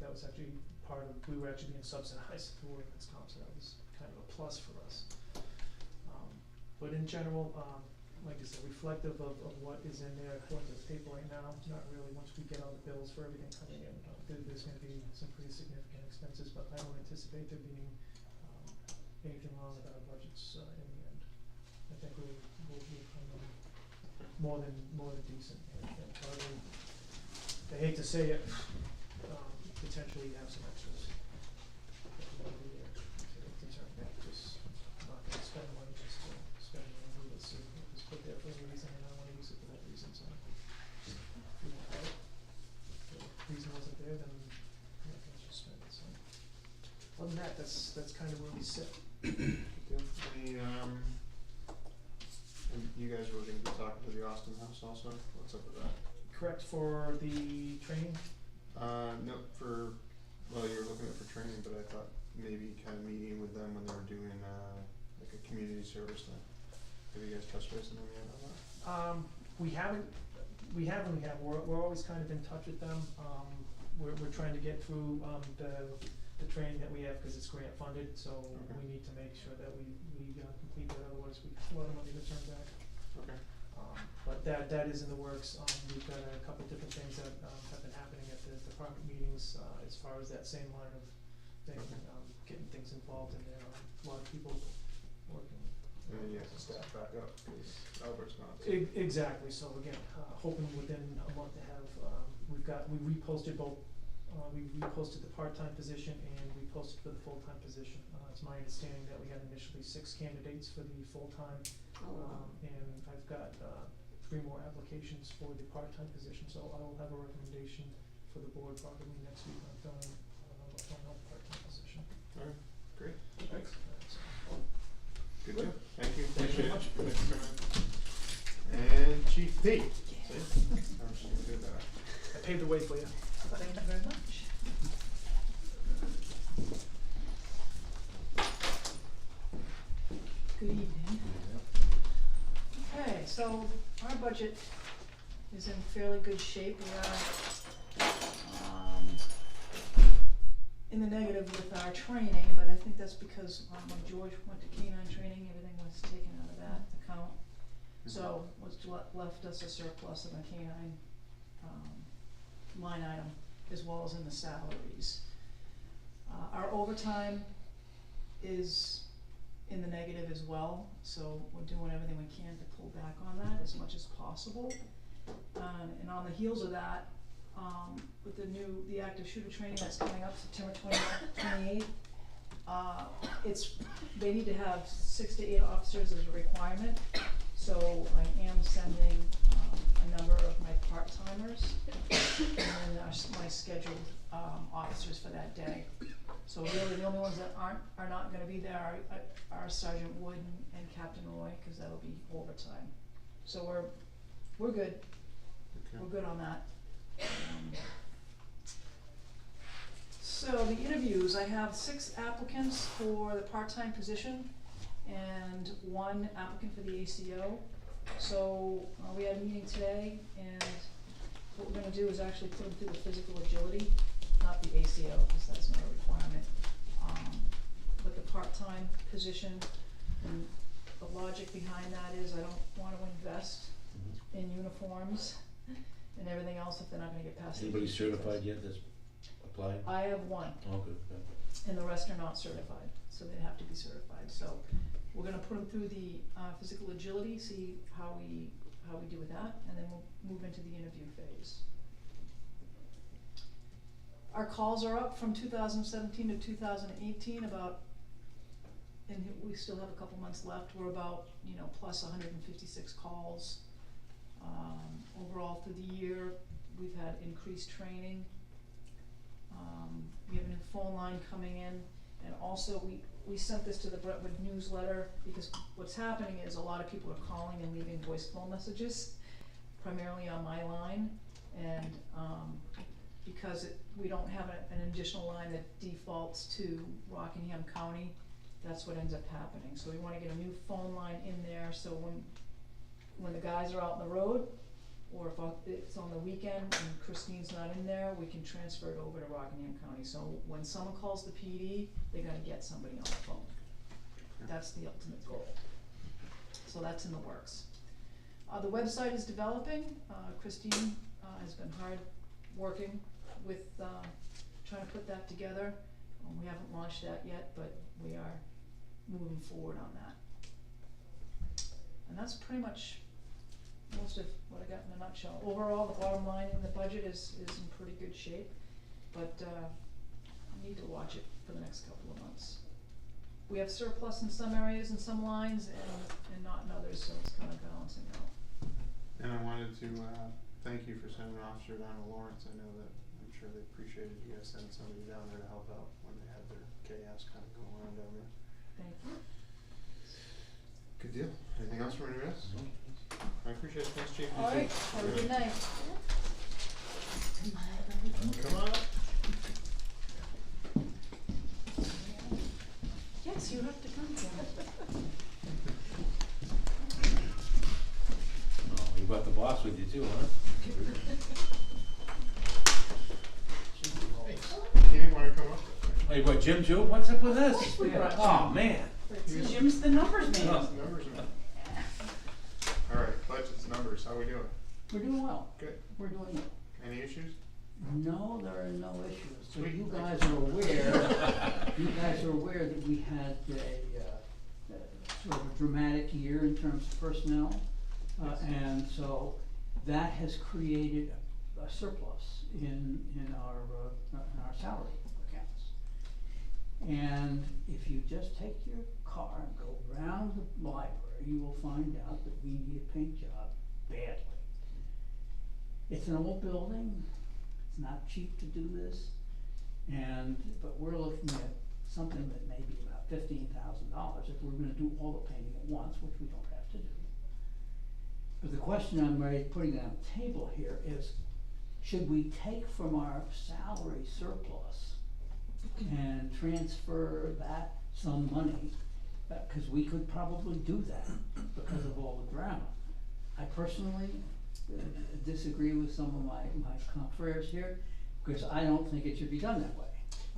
that was actually we were actually being subsidized through workman's comp, so that was kind of a plus for us. But in general, like I said, reflective of what is in there according to the paper right now, not really. Once we get all the bills for everything coming in, there's gonna be some pretty significant expenses, but I don't anticipate there being, anything wrong with our budgets, in the end. I think we'll come in more than decent, and probably, I hate to say it, potentially have some extras at the end of the year, to turn back, just not gonna spend money just to spend money, let's see, it was put there for a reason, and I wanna use it for that reason, so. If we don't have it, the reason wasn't there, then I'm not gonna just spend it, so. Other than that, that's kind of where we sit. Good deal. And you guys were gonna be talking to the Austin House also? What's up with that? Correct for the training? No, well, you were looking at it for training, but I thought maybe kind of meeting with them when they were doing, like a community service thing. Have you guys touched base on them yet on that? We haven't, we're always kind of in touch with them. We're trying to get through, the training that we have, cause it's grant funded, so Okay. we need to make sure that we complete that, otherwise we have a lot of money to turn back. Okay. But that is in the works. We've got a couple different things that, have been happening at the department meetings, as far as that same line of thing, getting things involved in there. A lot of people working. And then you have to staff back up, cause Albert's gone. Exactly, so again, hoping within a month to have, we reposted both, we reposted the part-time position and we posted for the full-time position. It's my understanding that we had initially 6 candidates for the full-time, and I've got, 3 more applications for the part-time position, so I will have a recommendation for the board probably next week on filling, a final part-time position. Alright, great, thanks. So, Good job, thank you. Thank you very much. Thanks for coming. And Chief P. See? I was just gonna do that. I paved the way for you. Thank you very much. Good evening. Okay, so our budget is in fairly good shape. We are in the negative with our training, but I think that's because when George went to canine training, everything was taken out of that account. So what's left us a surplus in the canine line item, as well as in the salaries. Our overtime is in the negative as well, so we're doing everything we can to pull back on that as much as possible. And on the heels of that, with the active shooter training that's coming up September 28th, they need to have 6 to 8 officers as a requirement. So I am sending a number of my part-timers and then my scheduled officers for that day. So really the only ones that are not gonna be there are Sergeant Wood and Captain Roy, cause that'll be overtime. So we're good. Okay. We're good on that. So the interviews, I have 6 applicants for the part-time position and 1 applicant for the ACO. So we had a meeting today, and what we're gonna do is actually put them through the physical agility, not the ACO, because that's not a requirement. with the part-time position, and the logic behind that is I don't wanna invest in uniforms and everything else if they're not gonna get past the Anybody APC certified test. yet that's applied? I have one, Oh, good, good. and the rest are not certified, so they have to be certified, so we're gonna put them through the, physical agility, see how we do with that, and then we'll move into the interview phase. Our calls are up from 2017 to 2018, and we still have a couple months left, we're about, plus 156 calls. Overall through the year, we've had increased training. We have a new phone line coming in, and also we sent this to the Brentwood newsletter, because what's happening is a lot of people are calling and leaving voicemail messages, primarily on my line, and because we don't have an additional line that defaults to Rockingham County, that's what ends up happening. So we wanna get a new phone line in there, so when the guys are out on the road, or if it's on the weekend and Christine's not in there, we can transfer it over to Rockingham County. So when someone calls the PD, they're gonna get somebody on the phone. That's the ultimate goal. So that's in the works. The website is developing. Christine has been hard working with trying to put that together. We haven't launched that yet, but we are moving forward on that. And that's pretty much most of what I got in a nutshell. Overall, the bottom line in the budget is in pretty good shape, but I need to watch it for the next couple of months. We have surplus in some areas and some lines, and not in others, so it's kind of balancing out. And I wanted to thank you for sending an officer down to Lawrence. I know that I'm sure they appreciated you guys sending somebody down there to help out when they had their chaos kind of going on down there. Thank you. Good deal. Anything else from anybody else? I appreciate it. Thanks, Chief. You All too. right, have a good night. Come on up. Yes, you have to come, Kim. Oh, you brought the boss with you too, huh? He didn't want to come up. Oh, you brought Jim too? What's up with this? We brought Oh, man. Jim's the numbers man. Oh. Numbers, man. All right, budgets, numbers. How we doing? We're doing well. Good. We're doing well. Any issues? No, there are no issues. So Sweet. you guys are aware, that we had a sort of a dramatic year in terms of personnel. And so that has created a surplus in our salary accounts. And if you just take your car and go around the library, you will find out that we need a paint job badly. It's an old building, it's not cheap to do this, but we're looking at something that may be about $15,000 if we're gonna do all the painting at once, which we don't have to do. But the question I'm putting on the table here is, should we take from our salary surplus and transfer that some money? Because we could probably do that because of all the drama. I personally disagree with some of my confreres here, because I don't think it should be done that way.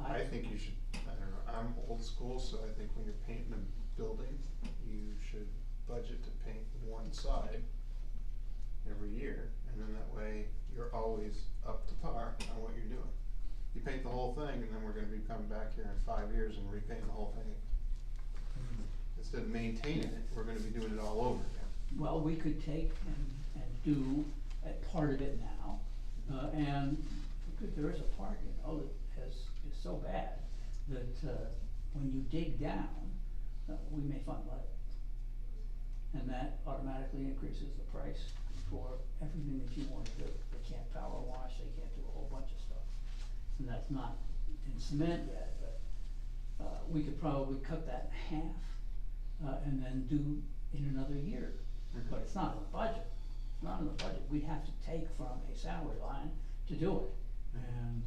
I think you should, I don't know, I'm old school, so I think when you're painting a building, you should budget to paint one side every year, and then that way you're always up to par on what you're doing. You paint the whole thing, and then we're gonna be coming back here in 5 years and repainting the whole thing. Instead of maintaining it, we're gonna be doing it all over again. Well, we could take and do a part of it now, and there is a part, that is so bad that when you dig down, we may find lead. And that automatically increases the price for everything that you want to do. They can't power wash, they can't do a whole bunch of stuff. And that's not in cement yet, but we could probably cut that in half and then do in another year. But it's not in the budget. It's not in the budget. We'd have to take from a salary line to do it. And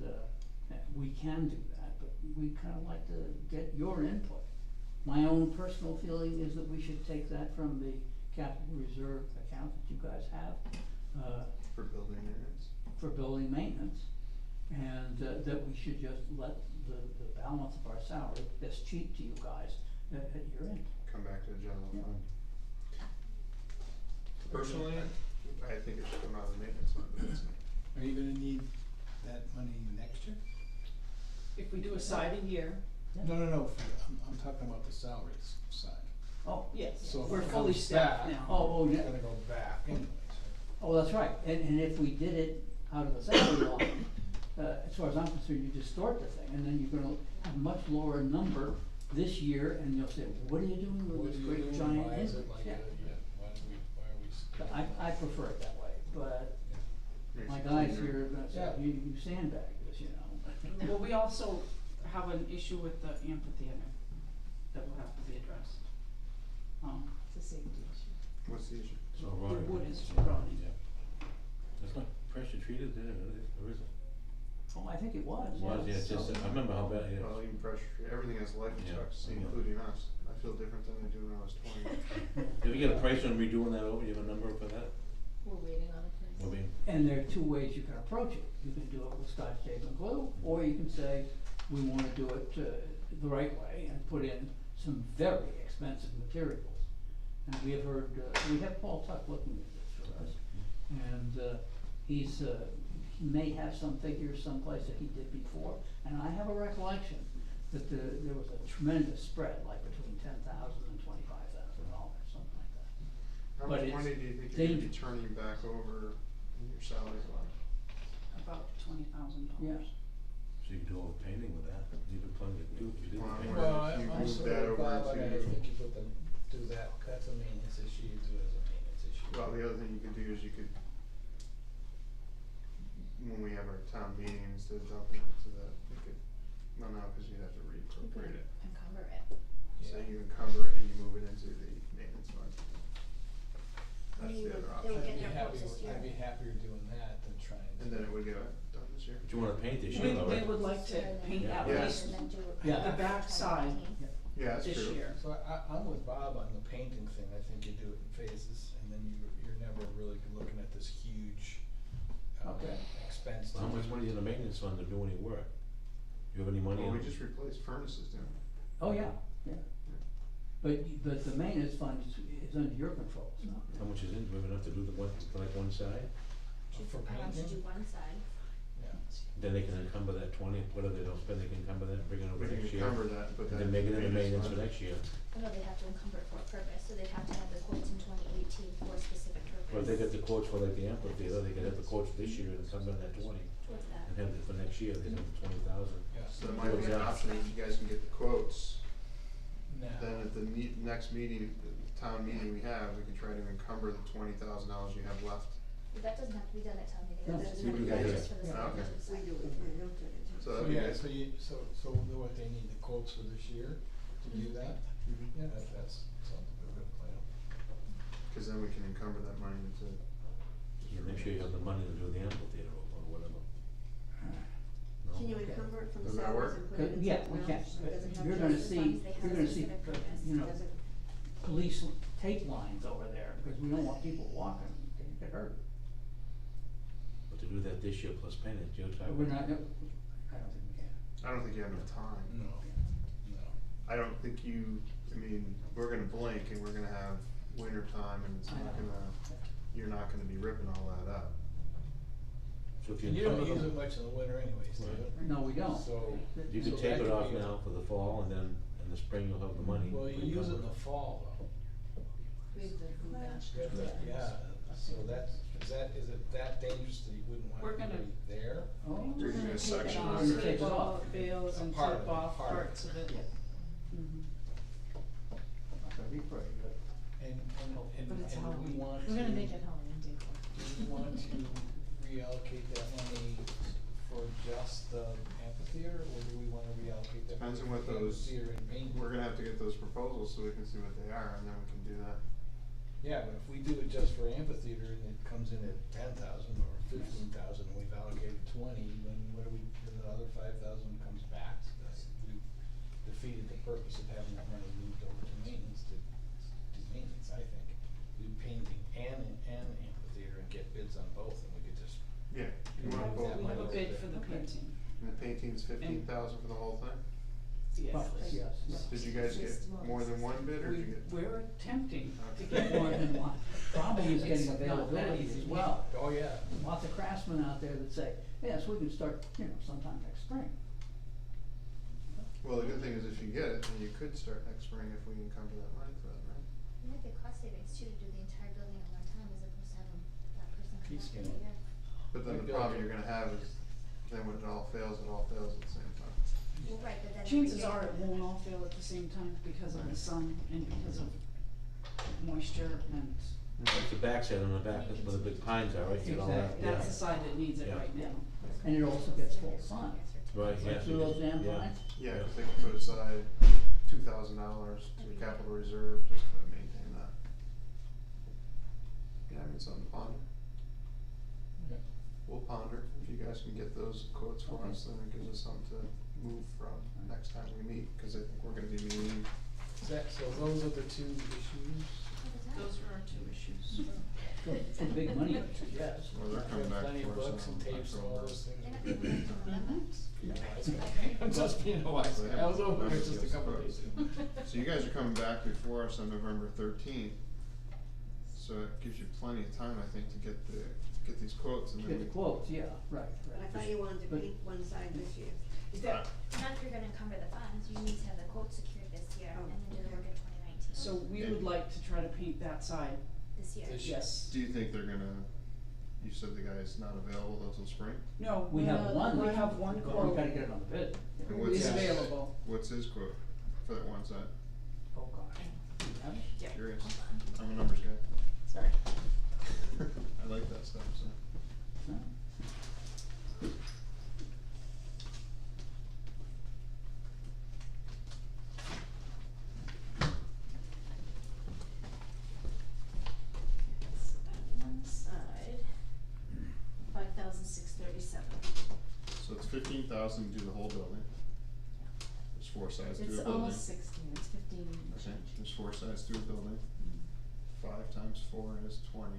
we can do that, but we'd kind of like to get your input. My own personal feeling is that we should take that from the capital reserve account that you guys have For building maintenance. for building maintenance, and, that we should just let the balance of our salary, that's cheap to you guys, at year end. Come back to the general Yeah. fund. Personally, I think it should come out of the maintenance fund, but that's me. Are you gonna need that money next year? If we do a side a year, No, I'm talking about the salaries side. Oh, yes, So if we're it fully comes staffed back, now. oh, It's yeah, gonna go back anyways. oh, that's right, and if we did it out of the salary line, as far as I'm concerned, you distort the thing, and then you're gonna have a much lower number this year, and you'll say, what are you doing What with are this you great doing? giant Why is increase? it like Yeah. why are we But doing that? I prefer it that way, but Makes my it guys cleaner. here are gonna say, Yeah. you sandbag this, you know. Well, we also have an issue with the amphitheater that will have to be addressed. It's a safety issue. What's the issue? So The rotting. wood is Yeah. rotting. Yeah. It's not pressure treated there, or is it? Oh, I think it was. It was, yeah, it's just, I remember how bad, yeah. Well, even pressure, everything has life Yeah. expectancy, Yeah. including us. I feel different than I do when I was 20. Did we get a price on redoing that over, you have a number for that? We're waiting on a price. I mean, And there are two ways you can approach it. You can do it with Scotch tape and glue, or you can say, we wanna do it, the right way and put in some very expensive materials. And we have heard, we have Paul Tuck looking at this for us, and, he may have some figures someplace that he did before, and I have a recollection that there was a tremendous spread, like between $10,000 and $25,000, something like that. How But much it's money do you think you're gonna be dangerous. turning back over in your salary line? About $20,000. Yeah. so you can do all the painting with that, you've been planning to do, if you did the Well, painting. Well, Well, if you I'm move sort that of over Bob, I to- think you put do that, that's a maintenance issue, you do it as a maintenance issue. Well, the other thing you could do is you could, when we have our town meeting, instead of dumping it to that, you could, well, no, cause you'd have to reappropriate it. Encumber it. So Yeah. you encumber it and you move it into the maintenance fund. That's You the would- other they would option. get their quotes this year. I'd be happier doing that than trying to. And then it would get done this year. But you wanna paint this We year, though, right? would like to paint Yeah. at Yeah. least And then do it Yeah. the back side Yeah, that's this true. year. So I'm with Bob on the painting thing, I think you do it in phases, and then you're never really looking at this huge, Okay. expense. How much money is in the maintenance fund to do any work? You have any money Well, in? we just replaced furnaces, didn't we? Oh, yeah, yeah. But the maintenance fund is under your control, it's not. How much is in, do we have enough to do the one, for like one side? For Why don't you painting? do one side? Yeah. Then they can encumber that 20, whatever they don't spend, they can encumber that, bring it over We can next year. encumber that and put that And then in make it the in the maintenance for fund. next year. I know they have to encumber it for a purpose, so they'd have to have the quotes in 2018 for a specific purpose. Or if they get the quotes for like the amphitheater, they could have the quotes this year and encumber that 20, Towards that. and have it for next year, they'd have the 20,000. Yeah. So that might be an Yeah. option if you guys can get the quotes, Now, then at the next meeting, the town meeting we have, we can try to encumber the $20,000 you have left. But that doesn't have to be done at town meeting, No, that's just we for do the that budget here. for the Yeah, okay. budget We side. do it, yeah, they'll do it too. So that'd be yeah, good. so what they need the quotes for this year to do that? Yeah, that's something we're gonna plan on. Cause then we can encumber that money into. And next year you have the money to do the amphitheater or whatever. No? Can you Okay. encumber it from Does that salaries work? and put it into? Yeah, we no, can. it doesn't have You're to- gonna Just the see, funds, they have you're a gonna see, specific purpose. you know, Does it- police tape lines over there, because we don't want people walking, they get hurt. But to do that this year plus paint it, Joe, But we're not, I don't think we can. I don't think you have enough time. No. I don't think you, I mean, we're gonna blink and we're gonna have winter time and it's I not know. gonna, you're not gonna be ripping all that up. So if you And you don't encumber use them, it much in the winter anyways, do you? No, we don't. So, you So can take that it could off be- now for the fall, and then in the spring you'll have the money. well, to you use it in encumber the fall though. Last You have to- yeah, so is it that dangerous that you wouldn't want We're it to gonna- be there? Oh, You're gonna take it section off, it. Take tape it off. off bales A and part tape of it, off part of it. parts of it. yeah, Mhm. that'd be pretty good. And But it's we Halloween. want to. We're gonna make it Halloween decor. Do you want to reallocate that money for just the amphitheater, or do we wanna reallocate that money Depends on for what the those, amphitheater and painting? we're gonna have to get those proposals so we can see what they are and then we can do that. Yeah, but if we do it just for amphitheater and it comes in at 10,000 or 15,000 and we've allocated 20, then what do we, then the other 5,000 comes back. We've defeated the purpose of having that money moved over to maintenance, to maintenance, I think. Do painting and amphitheater and get bids on both and we could just. Yeah, you We want have both. that We have a money bid over for there. the painting. And the painting's 15,000 for the whole thing? Yes. Roughly, yes. Did you guys get more than one bid, or did you get? We're attempting to Okay. get more than one. Problem is getting It's not that availability easy. as well. Oh, yeah. Lots of craftsmen out there that say, yes, we can start, sometime next spring. Well, the good thing is if you get it, then you could start next spring if we can come to that money for that, right? It might be a cost savings too to do the entire building at one time as opposed to having that person come Piece back scale. every year. But then the Like problem building. you're gonna have is, then when it all fails at the same time. Well, right, but then every Chances year- are it won't all fail at the same time because of the sun and because of moisture and It's the backside on the back, that's where the big pines are, right, you know, that, Exactly. yeah. that's the side that needs it Yeah. right now. And it also gets full sun. Right, yeah. Through those damn yeah. pines. Yeah, Yeah. 'cause they can put aside $2,000 to capital reserve just to maintain that. Yeah, I mean, something to ponder. Yeah. We'll ponder, if you guys can get those quotes for Okay. us, then it gives us something to move from next time we meet, cause I think we're gonna be meeting. So those are the two issues? Those are our two issues. For big money, yes. Well, they're coming back Plenty of for us books in and tapes and all October. those things. They're not gonna be back till November. I'm just being a wise guy. I was over there just a couple of days ago. So you guys are coming back before us on November 13th, so it gives you plenty of time, I think, to get these quotes, and then Get we. the quotes, yeah, right, But I right. thought you wanted to But- paint one side this year. Is that, Not if you're gonna encumber the funds, you need to have the quote secured this year Oh, and then do the work in 2019. so we would like to try to paint that side, This year. This year. yes. Do you think they're gonna, you said the guy's not available until spring? No, We have one. We have one But we quote gotta get it on the bid. And what's is his- available. What's his quote for that one side? Oh, gosh. You have it? Yeah. Curious. Hold on. I'm a numbers guy. Sorry. I like that stuff, so. No? So that one side, 5,637. So it's 15,000 to do the whole building. There's 4 sides to a It's building. almost 16, it's 15 Okay, change. there's 4 sides to a building. 5 times 4 is 20.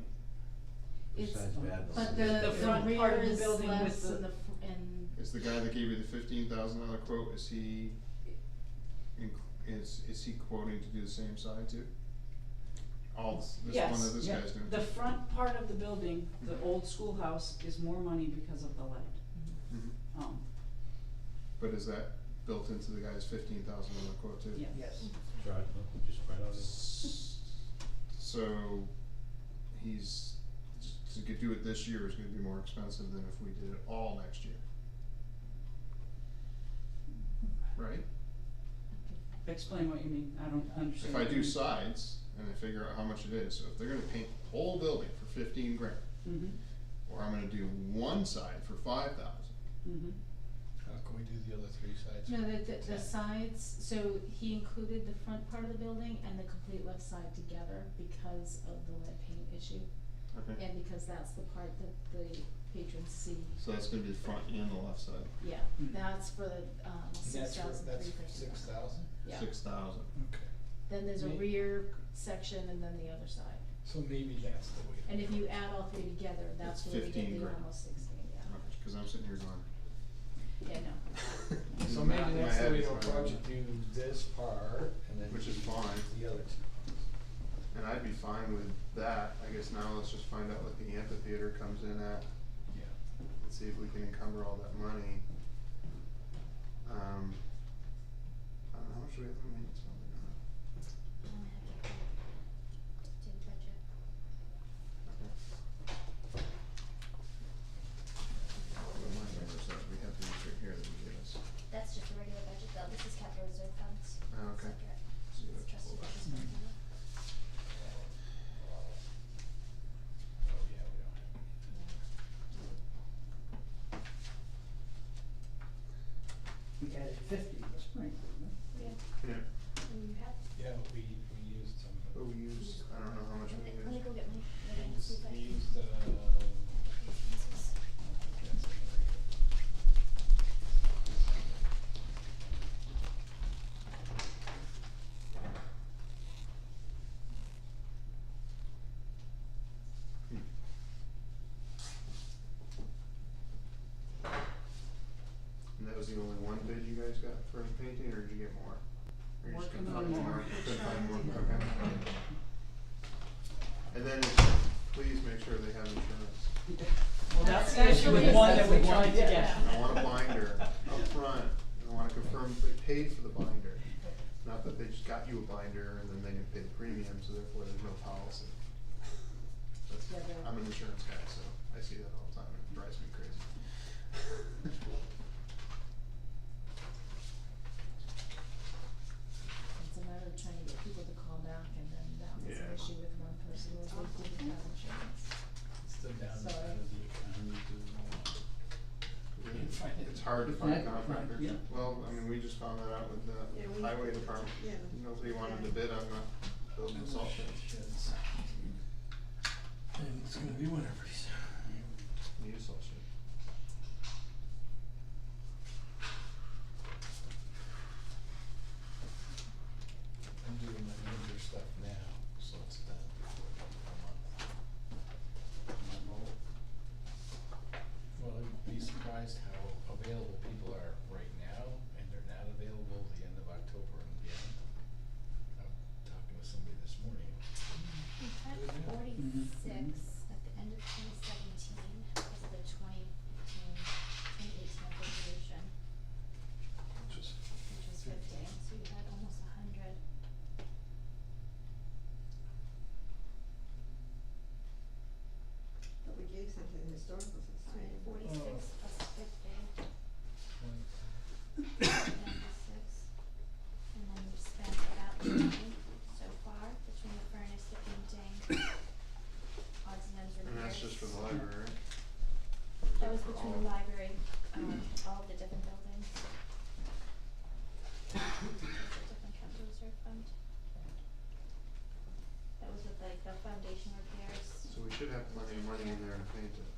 It's, Besides bad, but The the front rear part of the is building with less the- and and Is the guy that gave you the $15,000 quote, is he is he quoting to do the same side too? All this one Yes, that this yeah. guy's doing? The front part of the building, the old schoolhouse, is more money because of the lead. Mhm. But is that built into the guy's $15,000 quote too? Yeah. Yes. Right, just spread out. So he's, to do it this year is gonna be more expensive than if we did it all next year. Right? Explain what you mean, I don't understand. If I what you do mean. sides and I figure out how much it is, so if they're gonna paint the whole building for 15 grand, Mhm, or I'm gonna do one side for 5,000, mhm. How can we do the other 3 sides? No, the Okay. sides, so he included the front part of the building and the complete left side together because of the lead paint issue. okay? And because that's the part that the patrons see. So that's gonna be the front and the left side, Yeah, Mm. that's for the, And 6,000 that's 350. 6,000? Yeah, 6,000. Okay. then there's a Me- rear section and then the other side. So maybe that's the way. to And if do you it. add all three together, that's It's where we get 15 the grand. almost 16, yeah. Cause I'm sitting here going. Yeah, no. So Math maybe in my that's the head way is to not approach right. it, do this part and then. Which is do fine. The other 2. And I'd be fine with that, I guess now let's just find out what the amphitheater comes in at, Yeah. and see if we can encumber all that money. I don't know, how much do we have in maintenance building now? I'm gonna have to do the budget. Okay. What are my numbers that we have these right here that you gave us? That's just a regular budget though, this is capital reserve funds. Oh, okay. Separate. So you have It's to trustee pull that. budget's going down. Oh, yeah, we don't have. We added 50 in the spring, didn't we? Yeah, Yeah, you have, Yeah, but we used some of it. but we use, I don't know how much we let me use. go get my, let me see if I We can. used, Expenses. was the only one bid you guys got for painting, or did you get more? Or you just Working couldn't on find more. Couldn't find more, okay. And then please make sure they have insurance. Well, that's actually one that we tried to get. I want a binder up front, and I wanna confirm they paid for the binder. Not that they just got you a binder and then they didn't pay the premium, so therefore there's no policy. That's, Yeah, they're- I'm an insurance guy, so I see that all the time, and it drives me crazy. It's a matter of trying to get people to call back, and then that was an Yeah. issue with one person, was they didn't have insurance. It's the downside Sorry. of the economy to, can't find it. It's hard to find Yeah, contractors. yeah. Well, I mean, we just found that out with the Yeah, we- highway department. yeah. Nobody wanted to bid on the building salt sheds. And it's gonna be winter pretty soon. Need a salt shed. I'm doing my winter stuff now, so it's done before the end of the month. Well, you'd be surprised how available people are right now, and they're not available the end of October and beyond. I'm talking to somebody this morning. We had Good now. 46 at the end of 2017 because of the 2018 appropriation, Which is which was 15, so you had almost 100. But we gave some to the historical So you society. had 46 plus 50, 20. 96. And then you've spent about 9 so far between the furnace, the painting, odds and ends repairs. And that's just for the library, right? That was between the library, all of the different buildings. The different capital reserve fund. That was with like the foundation repairs. So we should have plenty of money in there to paint it.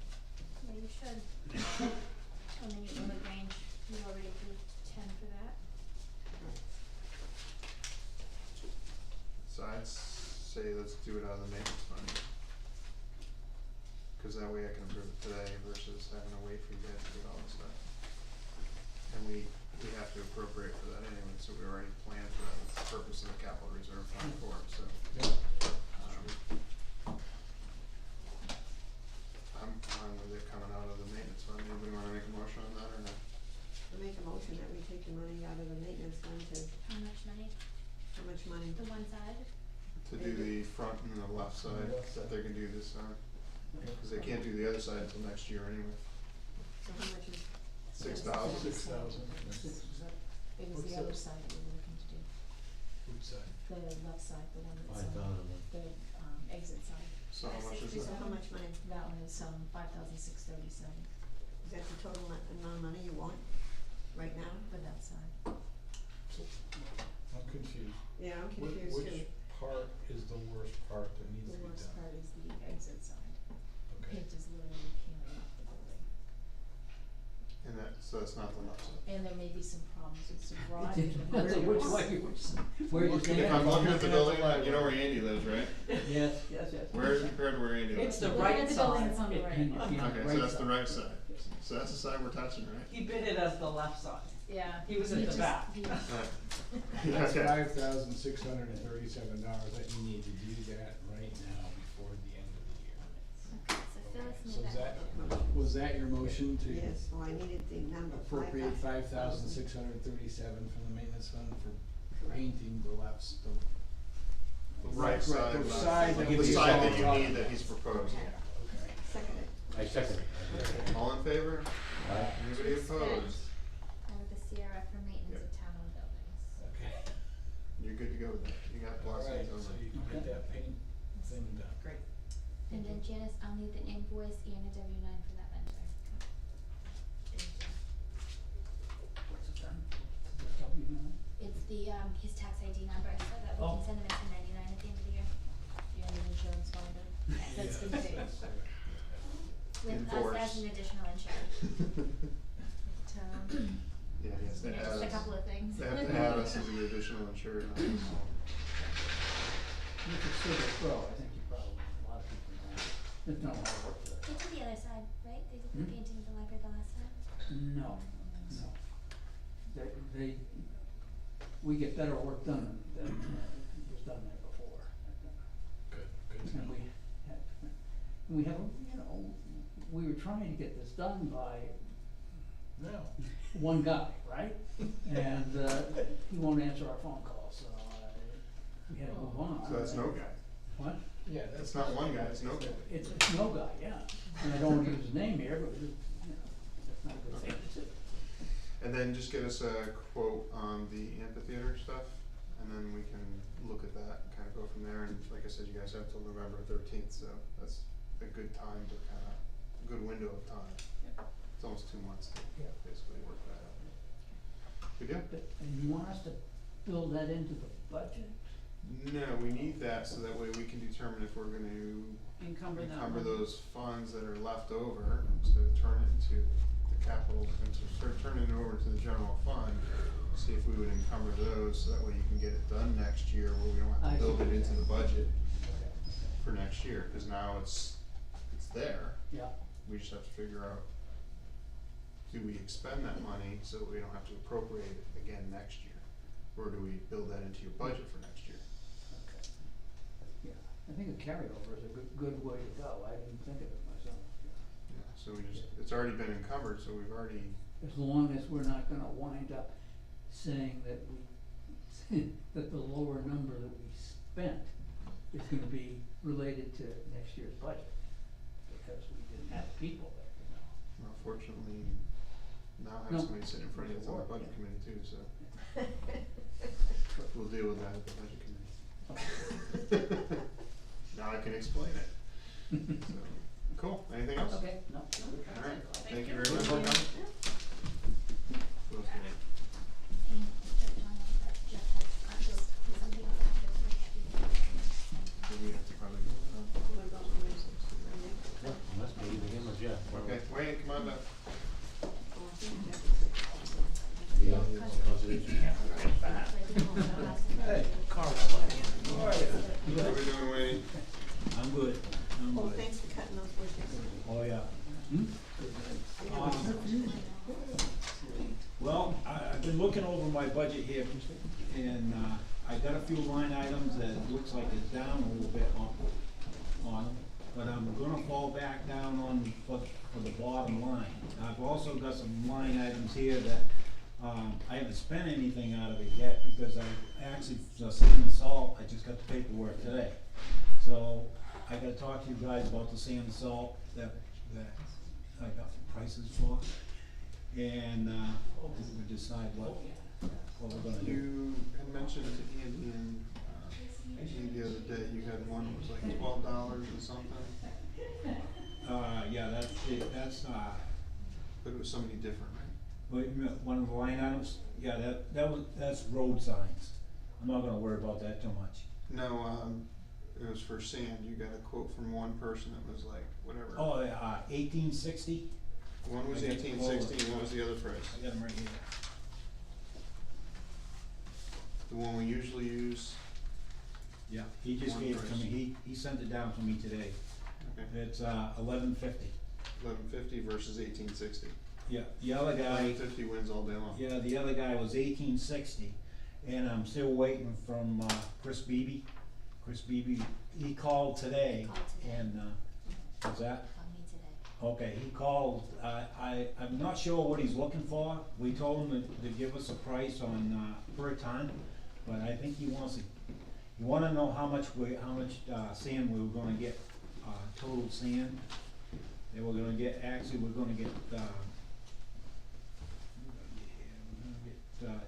Yeah, you should. And then your LaGrange, you already approved 10 for that. So I'd say let's do it out of the maintenance fund. Cause that way I can approve it today versus having to wait for you guys to do all this stuff. And we have to appropriate for that anyway, so we already planned for that, that's the purpose of the capital reserve fund for it, so. I'm fine with it coming out of the maintenance fund, anybody wanna make a motion on that or not? I make a motion that we take the money out of the maintenance fund to, How much money? how much money? The one side? To do the front and the left side, that they can do this side, cause they can't do the other side until next year anyway. So how much is? $6,000. It was What's the that? other side that we were looking to do, Which side? the left side, the one that's 5,000. the exit side. So how much is So that? how much money? That one is $5,637 Is that the total amount of money you want right now? for that side. I'm confused. Yeah, I'm Which confused too. part is the worst part that needs The to be worst done? part is the exit side. Okay. Paint is literally peeling off the building. And so that's not the left side. And there may be some problems with some rotting. Depends on which way, where you stand. If I'm looking at the building, you know where Andy lives, right? Yes, yes, yes. Where is it compared to where Andy lives? It's the Looking right at the building, side. it's on the right. Okay, so that's the right side. So that's the side we're touching, right? He bid it as the left side. Yeah. He was at the back. That's Okay. $5,637 that you need to do that right now before the end of the year. Okay, so Phyllis So made is that. was that your motion to Yes, well, I needed the number, appropriate $5,637 from the maintenance fund for painting the left, The right side. the left side that The we side saw that you on need top. that he's proposed. Okay. Second it. I second it. All in favor? Aye. Anybody opposed? Out of the CRF for maintenance of town-owned buildings. Okay. You're good to go with that. You got Alright, blessings on so that. you can get that paint thing done. Great. And then Janice, I'll need the invoice and a W-9 for that vendor. Thank you. What's it done? W9? It's the, his tax ID number, so that we Oh. can send him a 1099 at the end of the year. You have an insurance binder? That's been paid. With us Enforce. as an additional insured. Town. Yeah, he has to Yeah, add just a us. couple of things. They have to add us as the additional insured on this. You could still go pro, I think you probably, a lot of people know. There's not a lot of work for They that. did the other side, right? They did the Hmm? painting of the library the last time. No, no. we get better work done than was done there before. Good. And we have, you know, we were trying to get this done by No. one guy, right? And, he won't answer our phone calls, so, we had to move on. So that's no guy. What? Yeah, It's not one guy, it's no guy. It's no guy, yeah. And I don't wanna use his name here, but, you know, that's not a good thing to do. And then just get us a quote on the amphitheater stuff, and then we can look at that and kind of go from there. And like I said, you guys have till November 13th, so that's a good time to kind of, a good window of time. Yeah. It's almost 2 months to Yeah. basically work that out. Good deal? And you want us to build that into the budget? No, we need that so that way we can determine if we're gonna Encumber that encumber money. those funds that are left over, so turn it into the capital, and to start turning it over to the general fund. See if we would encumber those, so that way you can get it done next year, where we don't have I to build see. it into the budget Okay. for next year, cause now it's there. Yeah, We just have to figure out, do we expend that money so that we don't have to appropriate it again next year? Or do we build that into your budget for next year? okay. Yeah, I think a carryover is a good way to go. I didn't think of it myself, yeah. Yeah, so we just, it's already been encumbered, so we've already, As long as we're not gonna wind up saying that that the lower number that we spent is gonna be related to next year's budget, because we didn't have people there, you know. well, fortunately, now I No. have somebody sitting in front of you that's on the budget committee too, so we'll deal with that at the budget committee. Now I can explain it. So, cool, anything else? Okay, no. Alright, thank you very much. Who else did it? And John, that Jeff has just something Do we have to probably go What about the next one? Yeah, must be either him or Jeff. Okay, Wayne, come on up. Oh, I think that's Yeah, conservation. Hey, Carl. How are you? How we doing, Wayne? I'm good, I'm Oh, good. thanks for cutting those bushes. Oh, yeah. Well, I've been looking over my budget here, and, I got a few line items that looks like it's down a little bit on, but I'm gonna fall back down on, for the bottom line. I've also got some line items here that, I haven't spent anything out of it yet, because I actually, the sand and salt, I just got the paperwork today. So, I gotta talk to you guys about the sand and salt that I got the prices for, and, we decide what we're gonna do. You had mentioned to Andy and, Andy the other day, you had one that was like $12 or something, Yeah, that's, but it was somebody different, right? wait a minute, one of the line items, yeah, that's road signs. I'm not gonna worry about that too much. No, it was for sand, you got a quote from one person that was like, whatever. Oh, 1860, One was I got 1860, and what was the other price? I got them right here. The one we usually use, Yeah, he just One gave it to price. me, he sent it down to me today. okay, It's, 1150. 1150 versus 1860. Yeah, the other guy, 1150 wins all day long. yeah, the other guy was 1860, and I'm still waiting from, Chris Beebe. Chris Beebe, he called today, Called today. and, what's that? on me today. Okay, he called, I'm not sure what he's looking for. We told him to give us a price on, per ton, but I think he wanna know how much sand we were gonna get, total sand. They were gonna get, actually, we're gonna get,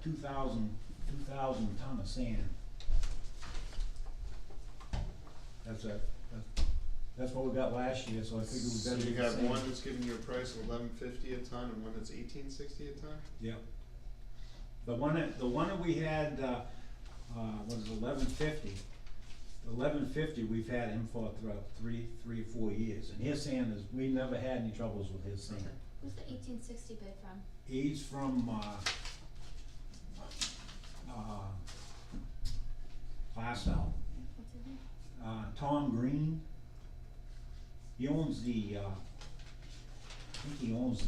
2,000 ton of sand. That's what we got last year, so I figured we So better you do the have same. one that's giving you a price of 1150 a ton, and one that's 1860 a ton? Yeah. The one that we had, was 1150. 1150, we've had him for throughout three or 4 years, and his sand is, we never had any troubles with his sand. Who's the 1860 bid from? He's from, Plastow. What's his name? Tom Green. He owns I think he owns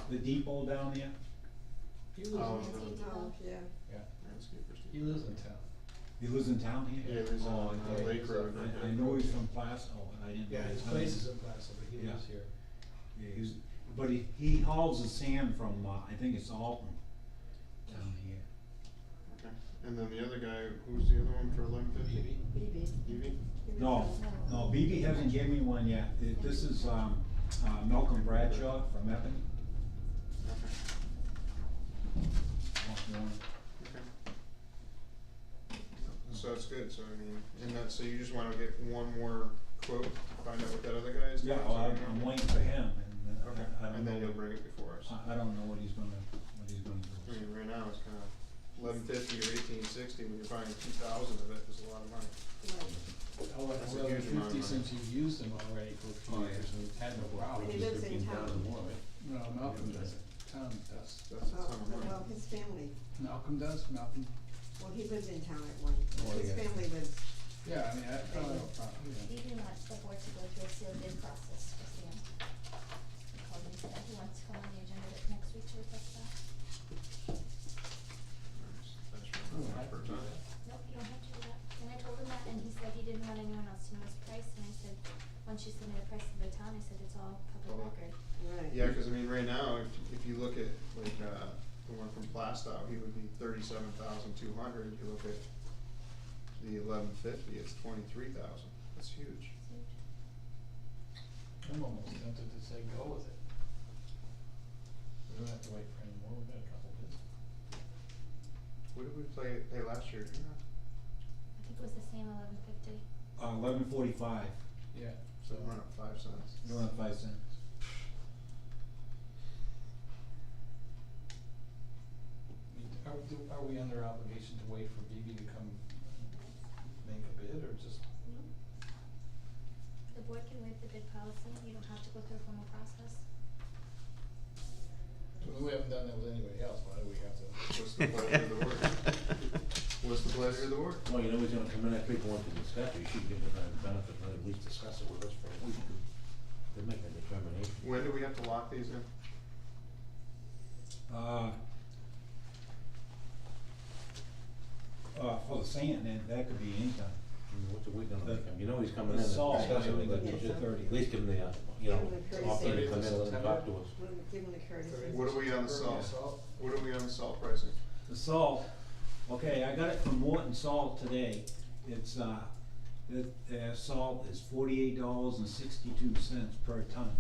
the depot down there. He lives Oh, in no. town. Oh, yeah. Yeah, Landscaper Steve. he lives in town. He lives in town here? Yeah, he lives Oh, on okay. Lake Road. I know he's from Plastow, but I didn't know Yeah, his town. place is in Placer, but he Yeah. lives here. Yeah, but he hauls the sand from, I think it's Alton, down here. Okay. And then the other guy, who's the other one for 1150? BB. Evie? No, BB hasn't given me one yet. This is, Malcolm Bradshaw from Epping. Okay. One. Okay. So it's good, so I mean, and that, so you just wanna get one more quote, find out what that other guy is doing? Yeah, so well, you know? I'm waiting for him, and Okay, I don't and then know, you'll bring it before us. I don't know what he's gonna I do. mean, right now, it's kinda 1150 or 1860, when you're buying 2,000 of it, is a lot of money. Right. Oh, That's a well, huge amount of 50 money. since you've used them already for a few Oh, yeah. years, and we've had no problem. He lives in town. more, right? No, Malcolm doesn't, town does. That's a ton of money. Well, his family, Malcolm does, Malcolm, well, he lives in town at one, Oh, his yeah. family lives, yeah, I mean, I probably have a problem, yeah. He even wants the board to go through a sealed bid process for Sam. I called him today, he wants to come on the agenda next week to request that. That's really not per ton. Nope, you don't have to do that. And I told him that, and he said he didn't want anyone else to know his price, and I said, once you submit a price to the town, I said, it's all public Public. record. right. Yeah, cause I mean, right now, if you look at, like, the one from Plastow, he would be 37,200. If you look at the 1150, it's 23,000. That's huge. It's huge. I'm almost tempted to say go with it. We don't have to wait for any more, we've got a couple bids. What did we pay last year? Do you know? I think it was the same 1150. 11:45, Yeah, So so, it went up 5 cents. you want 5 cents. are we under obligation to wait for BB to come make a bid, or just? The board can waive the bid policy, you don't have to go through a formal process. We haven't done that with anybody else, why do we have to? What's the pleasure of the board? What's the pleasure of the board? Well, you know he's gonna come in after people want to discuss it, you should give them the benefit, and at least discuss it with us for a week to make a determination. When do we have to lock these in? For the sand, that could be anytime. I mean, what's a week gonna The- make him, you know he's coming in the and salt, discussing it, but yeah, you should 30. at least give him the, you know, Give him the opportunity to come courtesy. in and let him talk to us. Give him the courtesy. What are we on the September, salt? What are we on the salt pricing? The salt, okay, I got it from Morton Salt today. It's, their salt is $48.62 per ton.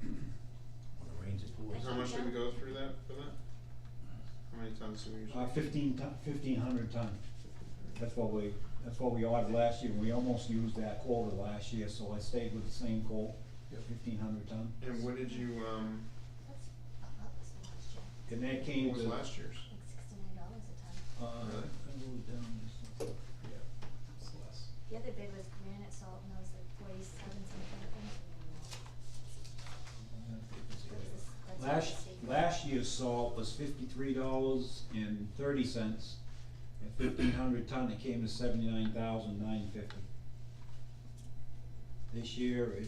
When it rains, it pours. How much did we go through that, for that? How many tons do we usually? 1,500 ton. That's what we ordered last year. We almost used that quota last year, so I stayed with the same quote, 1,500 ton. And what did you, That's about the same last year, And that came what was with, last year's? like $69 a ton. Really? I wrote it down this. Yeah, it's less. The other bid was granite salt, and that was like 47 something, I think. Last year's salt was $53.30. At 1,500 ton, it came to 79,950. This year, it's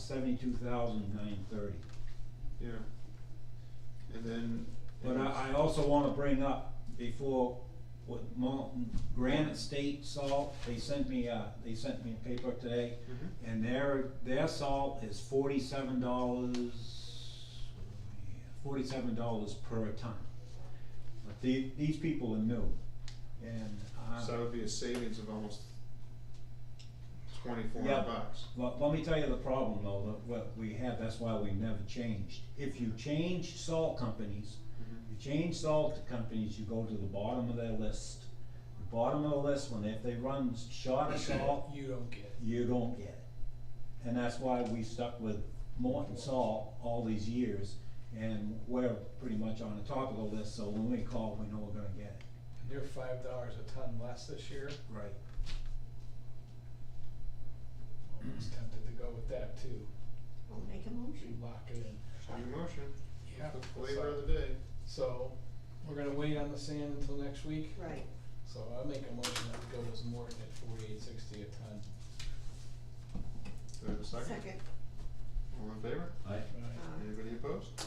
72,930. Yeah. And then. But I also wanna bring up before, with Mountain Granite State Salt, they sent me a paper today, Mhm. and their salt is $47 per ton. But these people are new, and, So that would be a savings of almost $2,400. Yeah. Let me tell you the problem though, what we have, that's why we never changed. If you change salt companies, you go to the bottom of their list. The bottom of the list, if they run short of salt, You don't get it. you don't get it. And that's why we stuck with Morton Salt all these years, and we're pretty much on the top of the list, so when we call, we know we're gonna get it. And you're $5 a ton less this year, Right. almost tempted to go with that too, I'll make a motion. lock it in. Your motion. Yeah. The flavor of the day. So, we're gonna wait on the sand until next week, Right. so I'll make a motion that we go with Morton at $48.60 a ton. Do I have a second? Second. All in favor? Aye. Right. Anybody opposed?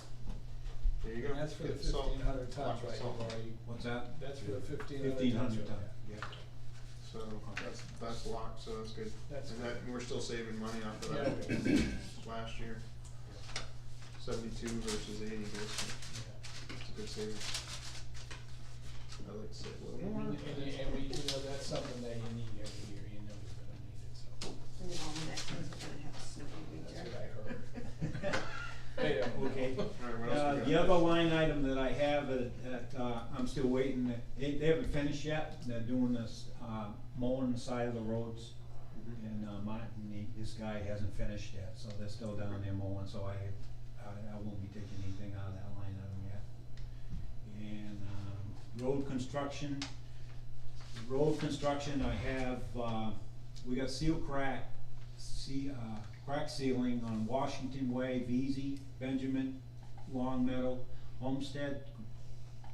There you go. go. And that's for the Get salt. 1,500 tons, Lots of right? salt. You've already, What's that? that's for the 1,500 tons. 1,500 ton, yeah. So that's locked, so that's good. That's And good. that, we're still saving money off of Yeah. that last year. 72 versus 80 basically. It's a good savings. I'd like to save a little more. And we, you know, that's something that you need every year, you know you're gonna need it, so, And the almanac says we're gonna have a snowy winter. that's what I heard. Hey, Okay. Alright, what else we got? The other line item that I have that, I'm still waiting, they haven't finished yet, they're doing this, mowing the side of the roads. And, Martin, this guy hasn't finished yet, so they're still down there mowing, so I won't be taking anything out of that line item yet. And, road construction, I have, we got crack sealing on Washington Way, VZ, Benjamin, Long Meadow, Homestead,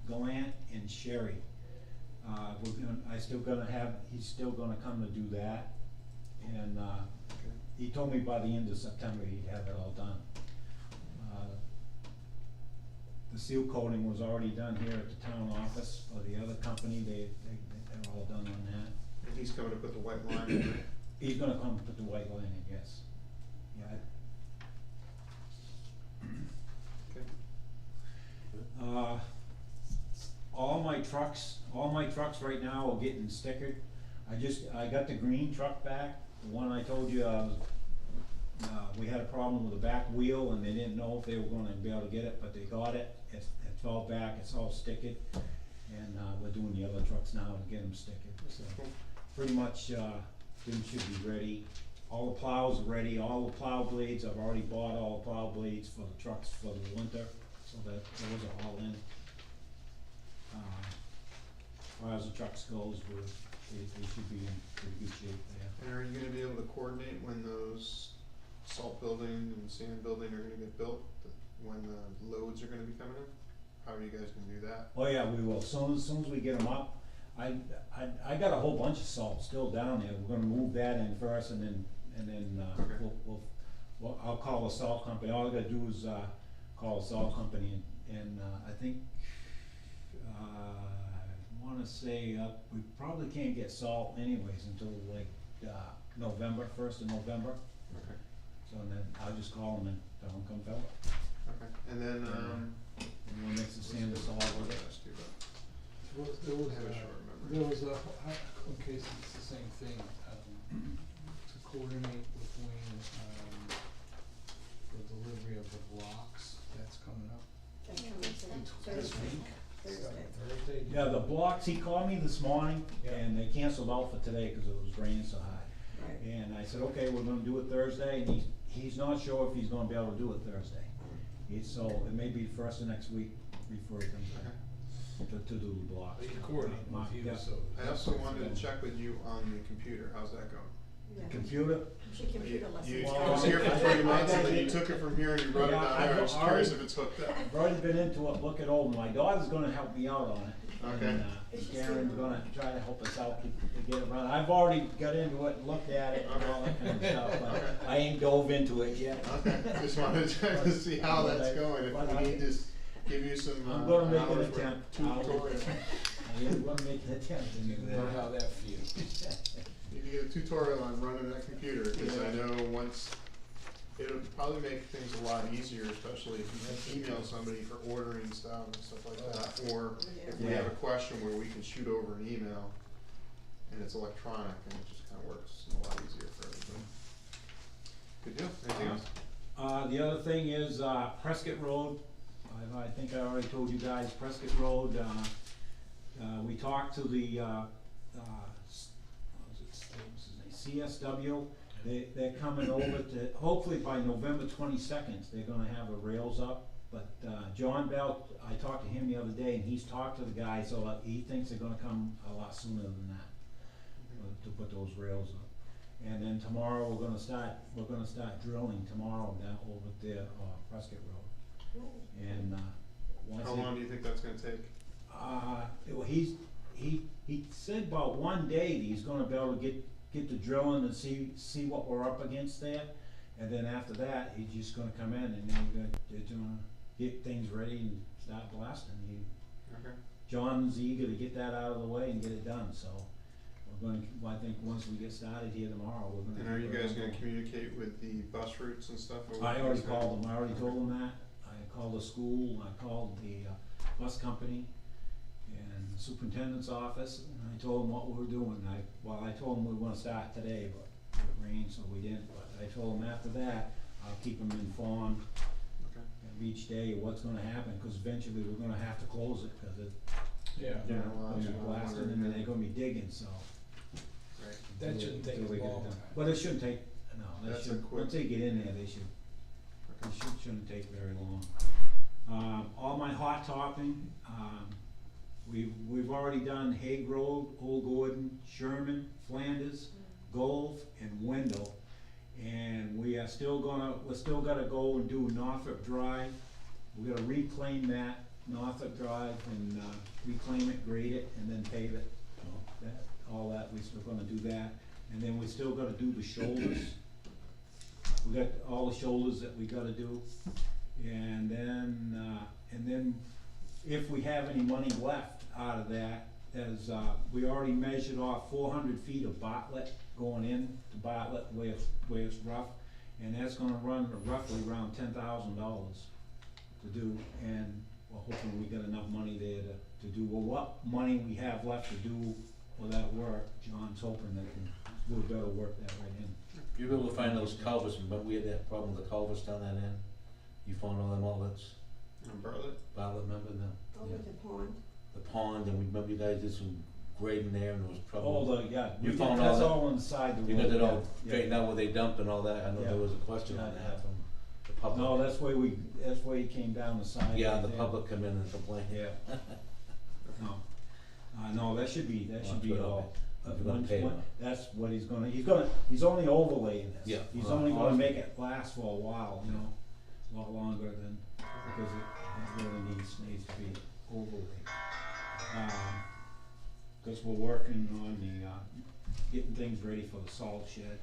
Gallant, and Sherry. He's still gonna come to do that, and, he told me by the end of September he'd have it all done. The seal coating was already done here at the town office for the other company, they're all done on that. And he's coming to put the white line in there. He's gonna come put the white line in, yes. Yeah. Okay. All my trucks right now are getting stickered. I got the green truck back, the one I told you, we had a problem with the back wheel and they didn't know if they were gonna be able to get it, but they got it. It fell back, it's all stickered, and, we're doing the other trucks now to get them stickered, so. Pretty much, things should be ready. All the plows are ready, all the plow blades, I've already bought all the plow blades for the trucks for the winter, so that those are all in. As far as the trucks goes, they should be in pretty good shape there. And are you gonna be able to coordinate when those salt building and sand building are gonna get built, when the loads are gonna be coming in? How are you guys gonna do that? Oh yeah, we will, soon as we get them up. I got a whole bunch of salt still down there, we're gonna move that in first and then, Okay. I'll call the salt company, all I gotta do is, call the salt company and I think, I wanna say, we probably can't get salt anyways until like, November, 1st of November. Okay. So then I'll just call them and tell them come fill it. Okay, and then, And we'll mix the sand and salt with it. There was a, in case it's the same thing, to coordinate between, the delivery of the blocks that's coming up. That's coming This Thursday. week? Thursday. Thursday? Yeah, the blocks, he called me this morning, Yeah. and they canceled out for today because it was raining so hard. Right. And I said, okay, we're gonna do it Thursday, and he's not sure if he's gonna be able to do it Thursday. So it may be the first of next week before he comes back to do the blocks. They can coordinate with you, Yeah. so. I also wanted to check with you on the computer, how's that going? Yeah. Computer, She computer lessons. You, Well, I was here for I- 3 months I- and then you took it from here and you brought it Yeah, down there, I I've was curious already- if it's hooked up. I've already been into it, looking over, my daughter's gonna help me out on it. Okay. And, Is she Karen's still- gonna try to help us out to get it run. I've already got into it, looked at it and all that kind of stuff, but Okay. I ain't dove into it yet. Okay, just wanted to check to see how that's going, But if I- we need to give you some, I'm gonna make an hours worth attempt. tutorial. I am gonna make an attempt to do Know how that. that feels. You can get a tutorial on running that computer, cause I know it'll probably make things a lot easier, especially if you can email somebody for ordering stuff and stuff like that, or if we have a question where we can shoot over an email and it's electronic and it just kinda works a lot easier for everybody. Good deal, anything else? The other thing is, Prescott Road, I think I already told you guys, Prescott Road, we talked to the, CSW, they're coming over to, hopefully by November 22nd, they're gonna have the rails up. But, John Bell, I talked to him the other day, and he's talked to the guy, so he thinks they're gonna come a lot sooner than that, to put those rails up. And then tomorrow, we're gonna start drilling tomorrow down over there, Prescott Road. And, once How long do you think that's gonna take? well, he said about one day that he's gonna be able to get the drilling and see what we're up against there. And then after that, he's just gonna come in and then they're gonna get things ready and start blasting. Okay. John's eager to get that out of the way and get it done, so we're gonna, I think once we get started here tomorrow, we're gonna. And are you guys gonna communicate with the bus routes and stuff? Or I what already you guys called them, I already Okay. told them that, I called the school, I called the bus company and the superintendent's office, and I told them what we were doing. I told them we were gonna start today, but it rained, so we didn't, but I told them after that, I'll keep them informed Okay. of each day what's gonna happen, cause eventually we're gonna have to close it, cause it, Yeah. you Yeah, know, well, gonna be that's what I'm blasting wondering, and then yeah. they're gonna be digging, so. Right. That until- shouldn't take until a they get it long done. time. But it shouldn't take, no, that That's a should, quick- once they get in there, they should, Okay. it shouldn't take very long. All my hot topping, we've already done Hague Road, Old Gordon, Sherman, Flanders, Gove, and Wendell. And we're still gonna go and do Norfolk Drive. We're gonna reclaim that Norfolk Drive and, reclaim it, grade it, and then pave it. All that, we're still gonna do that. And then we still gotta do the shoulders. We got all the shoulders that we gotta do. And then if we have any money left out of that, as, we already measured off 400 feet of Bartlett going in to Bartlett where it's rough. And that's gonna run roughly around $10,000 to do, and we're hoping we got enough money there to do, well, what money we have left to do for that work, John's hoping that we'll be able to work that right in. You were able to find those culverts, but we had that problem with the culverts down that end? You found all them outlets? On Bartlett? Bartlett, remember them? Over the pond. The pond, and we remember you guys did some grading there and there was Oh, trouble. we You did, found all that's that? all inside the road. You got it all yeah, straightened out where they dumped and all that? I know Yeah. there was a question on Yeah, that yeah. from the public. No, that's where he came down the side. Yeah, right the there. public come in and complain. Yeah. No, no, that should be Well, that's all. what If you're gonna Once- pay one- them. That's what he's only overlaying this. Yeah. He's Well, only gonna awesome. make it last for a while, you know, a lot longer than, because it really needs to be overlaid. Cause we're working on the, getting things ready for the salt shed.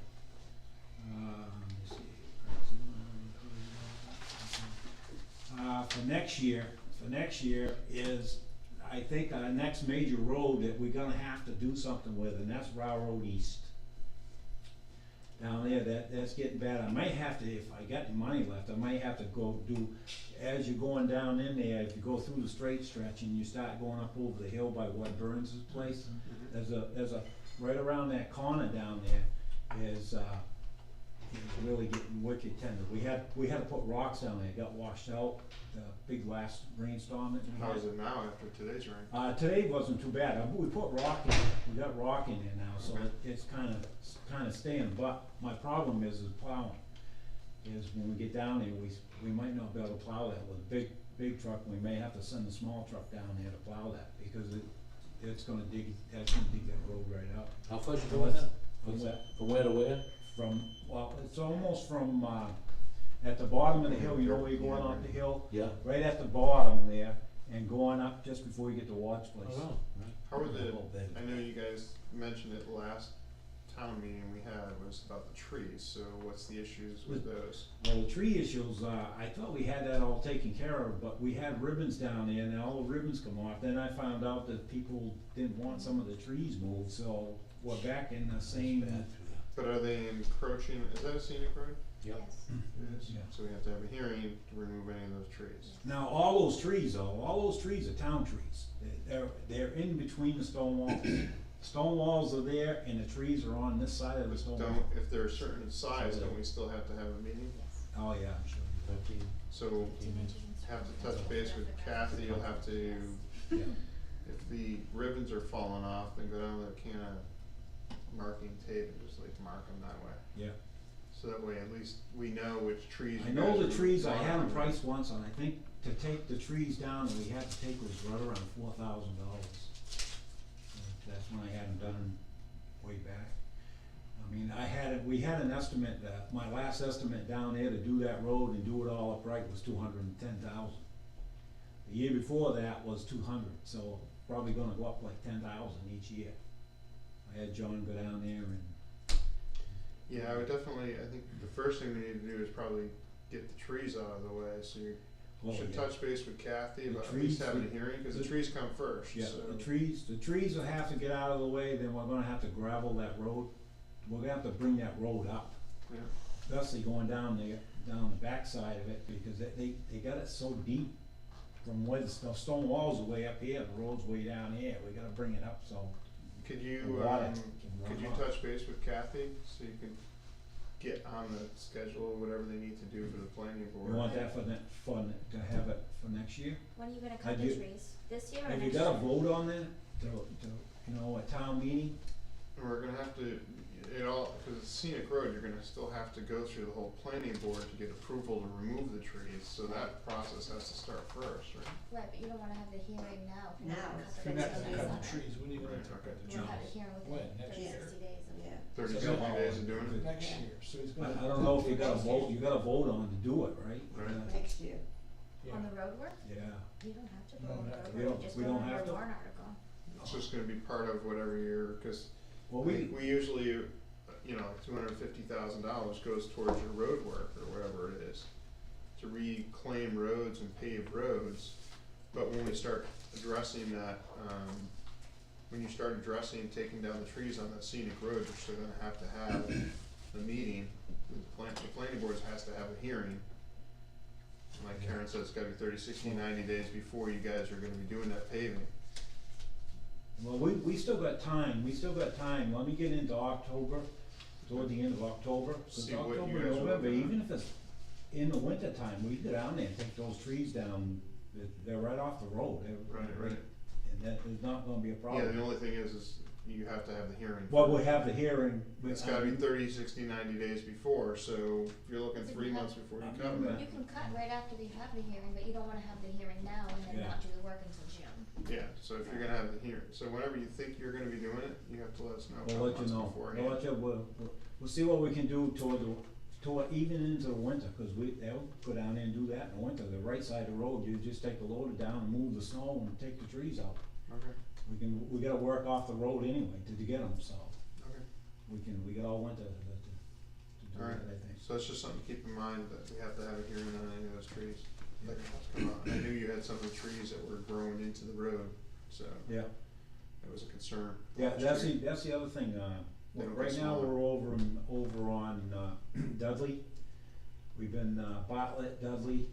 Let me see. For next year is, I think, our next major road that we're gonna have to do something with, and that's Road East. Down there, that's getting bad. I might have to, if I got the money left, I might have to go do, as you're going down in there, if you go through the straight stretch and you start going up over the hill by what Burns' place, there's a, right around that corner down there is really getting wicked tender. We had to put rocks down there, it got washed out, the big last rainstorm that we had. How is it now after today's rain? Today wasn't too bad, we put rock in, we got rock in there now, so Okay. it's kinda staying, but my problem is plowing. Is when we get down there, we might not be able to plow that with a big truck, we may have to send a small truck down there to plow that, because that's gonna dig that road right up. How far did you go with that? What's that? From where to where? It's almost from, at the bottom of the hill, you know where you're going up the hill? Yeah. Right at the bottom there, and going up just before you get to Watts Place. Oh, How are the, Oh, baby. I know you guys mentioned it last town meeting we had was about the trees, so what's the issues with those? Well, the tree issues, I thought we had that all taken care of, but we had ribbons down there and all the ribbons come off. Then I found out that people didn't want some of the trees moved, so we're back in the same. But are they encroaching, is that a scenic road? Yep. Yes. It is, Yeah. so we have to have a hearing to remove any of those trees. Now, all those trees are town trees. They're in between the stone walls. Stone walls are there and the trees are on this side of the stone wall. If they're a certain size, don't we still have to have a meeting? Oh, yeah, I'm sure. So have to touch base with Kathy, you'll have to, Yeah. if the ribbons are falling off, then go down with a can of marking tape and just like mark them that way. Yeah. So that way at least we know which trees. I you know guys the are trees, I had them monitoring. priced once, and I think to take the trees down that we had to take was right around $4,000. That's when I had them done way back. I mean, we had an estimate, my last estimate down there to do that road and do it all upright was $210,000. The year before that was 200, so probably gonna go up like 10,000 each year. I had John go down there and. Yeah, I would definitely, I think the first thing we need to do is probably get the trees out of the way, so you're Oh, should yeah. touch base with Kathy The about at least trees, having a the- hearing, cause the the- trees come first, Yeah, so. the trees will have to get out of the way, then we're gonna have to gravel that road. We're gonna have to bring that road up, Yeah, especially going down the backside of it, because they got it so deep from where the stone walls are way up here, the road's way down here, we gotta bring it up, so. could the you, water can could run you off. touch base with Kathy, so you can get on the schedule, whatever they need to do for the planning board? You want that to have it for next year? When are you gonna Have cut the you- trees? This year or Have next you year? got a vote on that, a town meeting? We're gonna have to, cause it's scenic road, you're gonna still have to go through the whole planning board to get approval to remove the trees, so that process has to start first, right? Right, but you don't wanna have the hearing now if you're Now, not it's gonna You're cut not the gonna trees cut on the it. trees, when are you gonna Right, cut okay. the You wanna have a trees? hearing When? within Next 30, year? 60 days of. Yeah. 30, So 60 how- days of doing it? Next year, so he's I gonna. don't know if you got a vote on to do it, right? Right. Next year. Yeah. On the road work? Yeah, You don't have to No, vote on the not- road we work, don't- you just we vote don't on have your to? warrant article. It's just gonna be part of whatever year, cause well, we usually, $250,000 goes towards your road work or whatever it is, to reclaim roads and pave roads. But when we start addressing that, when you start addressing taking down the trees on that scenic road, you're still gonna have to have a meeting. The planning board has to have a hearing. Like Karen said, it's gotta be 30, 60, 90 days before you guys are gonna be doing that paving. well, we still got time, let me get into October, toward the end of October, cause See what you October, guys are November, looking at. even if it's in the winter time, we go down there and take those trees down, they're right off the road, Right. and that is not gonna be a Yeah, problem. the only thing is you have to have the hearing. Well, we have the hearing. It's gotta be 30, 60, 90 days before, so if you're looking 3 months before you cut them. You can cut right after you have the hearing, but you don't wanna have the hearing now and then Yeah. not do the work until June. Yeah, so if you're gonna have the hearing, so whenever you think you're gonna be doing it, you have to let us know a We'll couple let you months know, beforehand. we'll see what we can do toward even into the winter, cause they'll go down there and do that in the winter, the right side of the road, you just take the loader down and move the snow and take the trees out. Okay, We gotta work off the road anyway to get them, so okay, we got all winter to do alright, that, I think. so it's just something to keep in mind, that we have to have a hearing on any of those trees that come out. And I knew you had some of the trees that were growing into the road, so Yeah, that was a concern. yeah, last year. that's the other thing, They don't right get now, smaller. we're over on, Dudley. We've been, Bartlett, Dudley,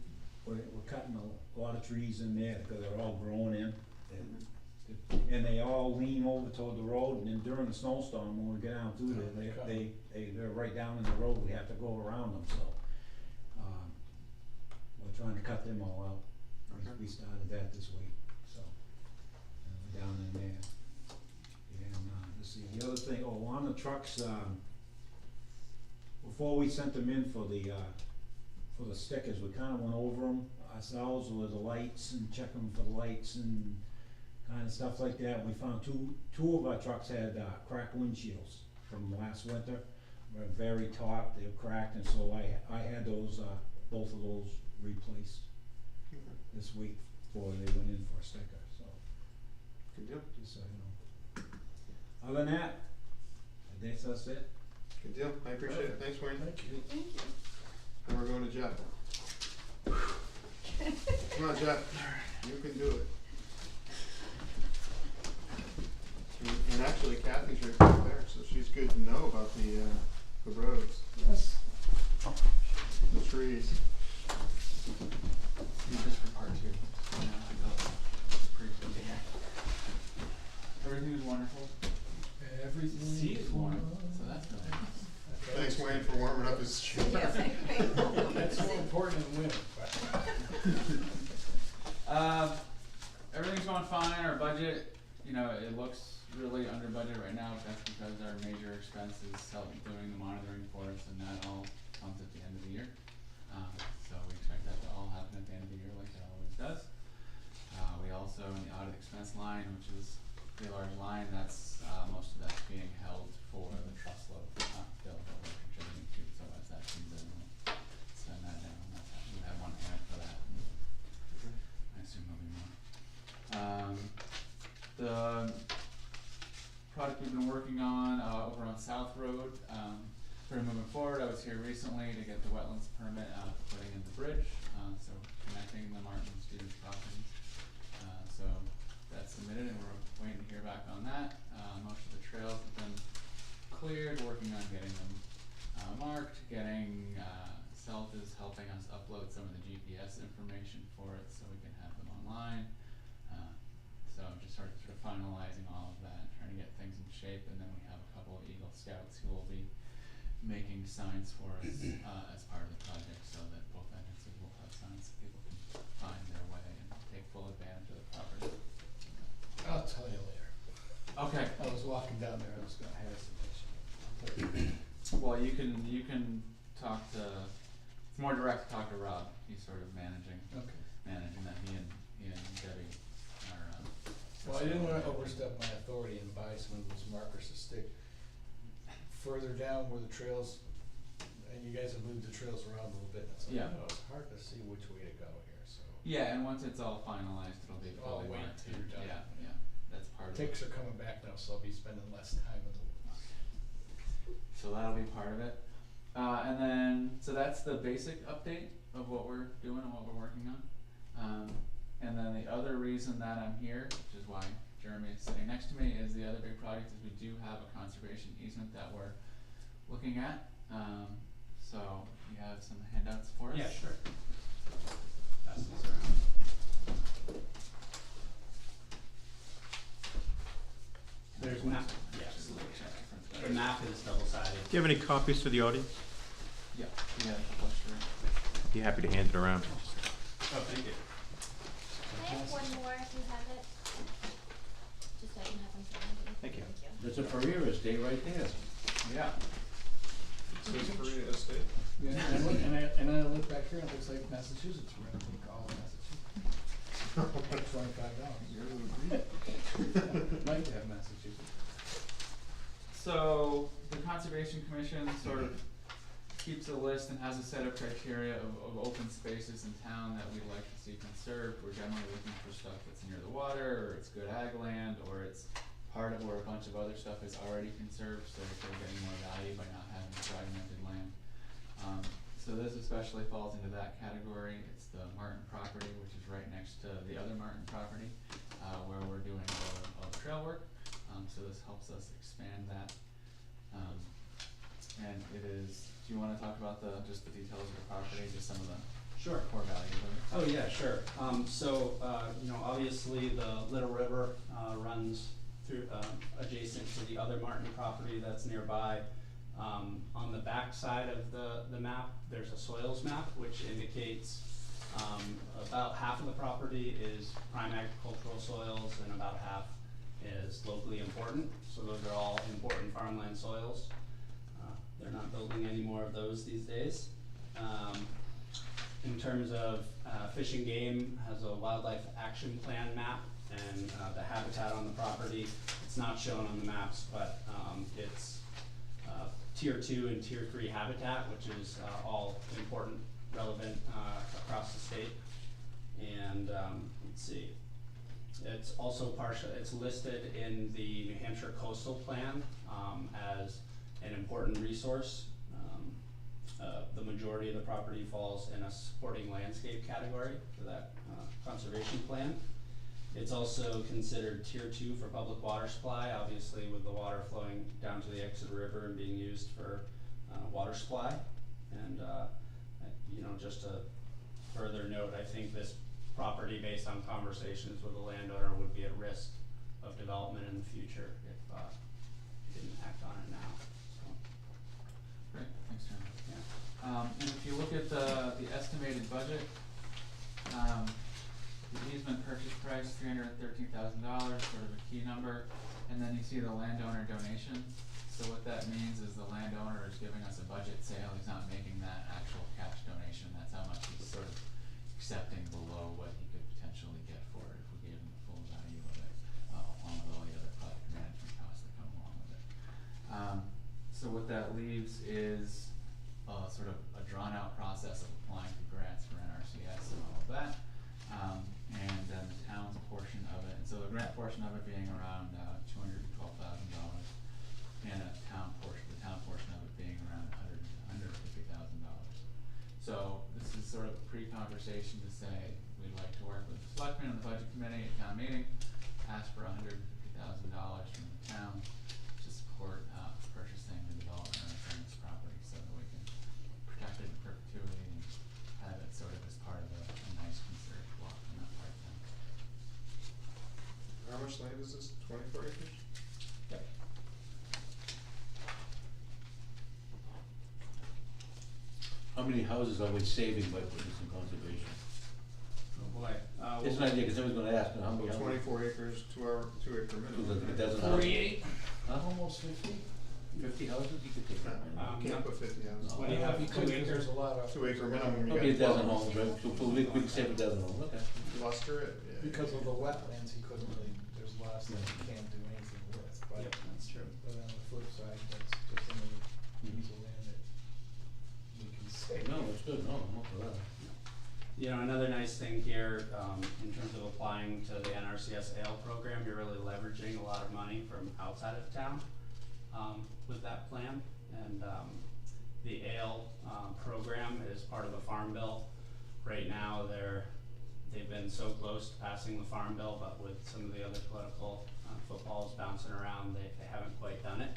we're cutting a lot of trees in there, because they're all growing in. And they all lean over toward the road, and then during the snowstorm, when we get down through there, they're right down in the road, we have to go around them, so. We're trying to cut them all out. Okay. We started that this week, so, we're down in there. And, let's see, the other thing, on the trucks, before we sent them in for the stickers, we kinda went over them ourselves with the lights and checking for the lights and kinda stuff like that. We found two of our trucks had, cracked windshields from last winter. Were very top, they were cracked, and so I had those, both of those replaced Okay. this week before they went in for a sticker, so, Good deal, just so you know. Other than that, I guess that's it. good deal, I appreciate it, thanks Wayne. Thank you. Thank you. And we're going to Jeff. Come on, Jeff, you can do it. And actually Kathy's right back there, so she's good to know about the roads, Yes. the trees. Just for part two. Everything is wonderful. Everything. Sea is warm, so that's nice. Thanks Wayne for warming up his chair. That's more important than winter. Everything's going fine. Our budget, it looks really under budget right now. But that's because our major expense is doing the monitoring for us, and that all comes at the end of the year. So we expect that to all happen at the end of the year, like it always does. We also, in the audit expense line, which is a pretty large line, that's most of that's being held for the trust load bill that we're contributing to. So as that comes in, we'll send that down. We have one payment for that. I assume there'll be more. The project we've been working on over on South Road, we're moving forward. I was here recently to get the wetlands permit for putting in the bridge. so connecting the Martin student properties. So that's submitted and we're waiting to hear back on that. Most of the trails have been cleared, working on getting them marked, getting Selt is helping us upload some of the GPS information for it so we can have them online. So just sort of finalizing all of that, trying to get things in shape, and then we have a couple of Eagle Scouts who will be making signs for us as part of the project, so that both entrances will have signs so people can find their way and take full advantage of the property. I'll tell you later. Okay. I was walking down there, I was gonna have some picture. Well, you can talk to, it's more direct to talk to Rob, he's sort of managing that, he and Debbie are, Well, I didn't wanna overstep my authority and buy some of those markers to stick further down where the trails, and you guys have moved the trails around a little bit, and it's like, Yeah. it's hard to see which way to go here, so. yeah, and once it's all finalized, it'll be I'll fully wait marked, till you're done. yeah, that's part of it. Ticks are coming back now, so I'll be spending less time in the woods. So that'll be part of it. And then, so that's the basic update of what we're doing and what we're working on. And then the other reason that I'm here, which is why Jeremy is sitting next to me, is the other big project is we do have a conservation easement that we're looking at. So you have some handouts for us? Yeah, sure. Pass these around. There's map, yes, the map is double-sided. Do you have any copies for the audience? Yeah, we have a couple extra. Be happy to hand it around. Oh, thank you. Can I have one more if you have it? Just so I can have them for handy. Thank you. There's a Ferreira's Day right there. Yeah. So it's Korea Estate? Yeah, and I look back here and it looks like Massachusetts, we're gonna take all of Massachusetts. $25. Might have Massachusetts. So the Conservation Commission sort of keeps a list and has a set of criteria of open spaces in town that we'd like to see conserved. We're generally looking for stuff that's near the water, or it's good ag land, or it's part of where a bunch of other stuff is already conserved, so we're getting more value by not having fragmented land. So this especially falls into that category. It's the Martin property, which is right next to the other Martin property, where we're doing all the trail work. So this helps us expand that. And it is, do you wanna talk about just the details of the property, just some of the Sure. core values of it? Oh, yeah, sure. Obviously the Little River, runs through, adjacent to the other Martin property that's nearby. On the back side of the map, there's a soils map, which indicates, about half of the property is prime agricultural soils and about half is locally important. So those are all important farmland soils. They're not building any more of those these days. In terms of Fish and Game has a wildlife action plan map, and the habitat on the property, it's not shown on the maps, but it's tier 2 and tier 3 habitat, which is all important, relevant across the state. And let's see, it's also it's listed in the New Hampshire Coastal Plan as an important resource. The majority of the property falls in a supporting landscape category for that conservation plan. It's also considered tier 2 for public water supply, obviously with the water flowing down to the Exeter River and being used for water supply. And just a further note, I think this property, based on conversations with the landowner, would be at risk of development in the future if you didn't act on it now. So. Great, thanks, Jeremy. Yeah. And if you look at the estimated budget, the easement purchase price, $313,000, sort of a key number, and then you see the landowner donation. So what that means is the landowner is giving us a budget sale, he's not making that actual cash donation, that's how much he's sort of accepting below what he could potentially get for it if we gave him the full value of it, along with all the other project management costs that come along with it. So what that leaves is sort of a drawn out process of applying for grants for NRCS and all of that. And then the town's portion of it, and so the grant portion of it being around $212,000, and the town portion of it being around $150,000. So this is sort of a pre-conversation conversation to say, we'd like to work with the selectmen and the budget committee at town meeting, ask for $150,000 from the town to support, purchasing the development of this property so that we can protect it in perpetuity and have it sort of as part of a nice conserved block in that part of town. How much land is this, 24 acres? Yep. How many houses are we saving by putting this in conservation? Oh boy. It's an idea, cause somebody's gonna ask, how many? 24 acres, 2 acre minimum. Like a right? dozen houses? 48. Almost 50. 50 houses, you could take that. You can't put 50 houses. What do you have, You could, 'cause there's a lot of. 2 acre minimum, you Probably a got dozen 12. homes, right? So we can save a dozen homes, okay. Cluster it, yeah. Because of the wetlands, he couldn't really, there's a lot of stuff you can't do anything with, but. Yep, that's true. But on the flip side, that's just another piece of land that we can save. No, it's good, no, I'm up for that. You know, another nice thing here, in terms of applying to the NRCS ALE program, you're really leveraging a lot of money from outside of town, with that plan. And, the ALE, program is part of the Farm Bill. Right now, they've been so close to passing the Farm Bill, but with some of the other political, footballs bouncing around, they haven't quite done it.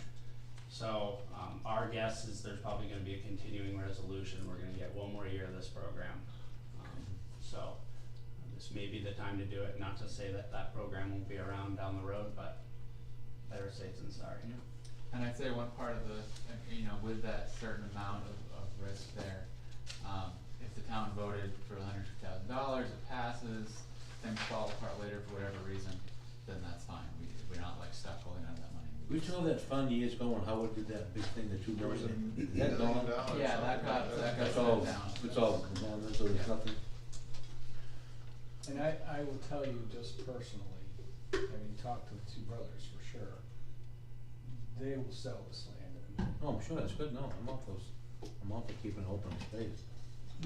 So, our guess is there's probably gonna be a continuing resolution, we're gonna get one more year of this program. So, this may be the time to do it, not to say that that program won't be around down the road, but better safe than sorry. And I'd say one part of the, with that certain amount of risk there, if the town voted for $150,000, it passes, things fall apart later for whatever reason, then that's fine. We're not like stuck holding on to that money. We saw that fund years ago when Howard did that big thing, the $2 There was million. $1 Is that gone? million Yeah, that got It's shut all, down. it's all gone, so there's nothing. And I will tell you just personally, having talked to the two brothers for sure, they will sell this land. Oh, I'm sure, that's good, no, I'm all for keeping open space.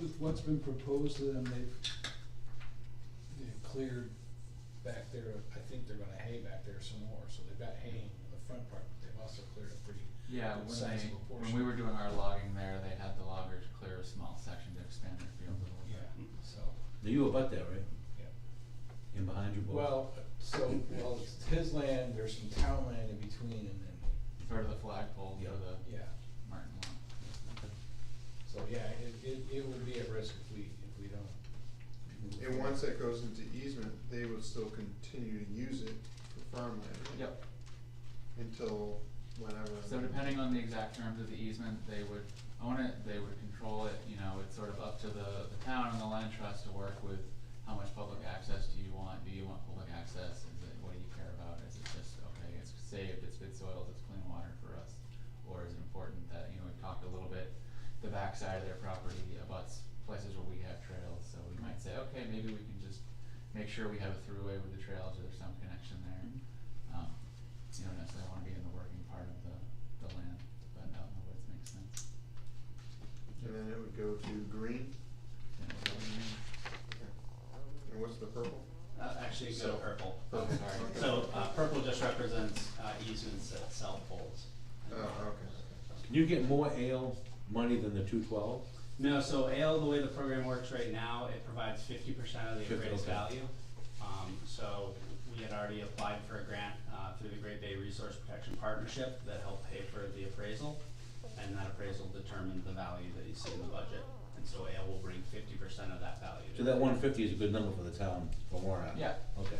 With what's been proposed to them, they've cleared back there, I think they're gonna hay back there some more, so they've got hay in the front part, but they've also cleared a pretty Yeah, sizable portion. when we were doing our logging there, they had the loggers clear a small section to expand their field a little bit. Yeah, so, Now, you abut that, right? yeah. In behind you both? Well, it's his land, there's some town land in between, and then, For the flagpole, Yeah. for the yeah. Martin lawn. So, yeah, it would be at risk if we don't. move And forward. once that goes into easement, they would still continue to use it for farmland, right? Yep. Until whenever. So depending on the exact terms of the easement, they would own it, they would control it, it's sort of up to the town and the land trust to work with how much public access do you want public access, what do you care about, is it just, okay, it's saved, it's good soils, it's clean water for us, or is it important that, we've talked a little bit, the backside of their property abuts places where we have trails, so we might say, okay, maybe we can just make sure we have a throughway with the trails, or there's some connection there. You don't necessarily wanna be in the working part of the land, but out in the woods makes sense. And then it would go to green, Yeah, we'll go with green. and what's the purple? Actually, go So- purple. Purple, Sorry. okay. So, purple just represents, easements that sell poles. Oh, okay. Can you get more ale money than the 212? No, so ALE, the way the program works right now, it provides 50% of the 50, appraised okay. value. So we had already applied for a grant, through the Great Bay Resource Protection Partnership that helped pay for the appraisal. And that appraisal determined the value that you see in the budget. And so ALE will bring 50% of that value. So that 150 is a good number for the town, from where I'm at? Yeah. Okay.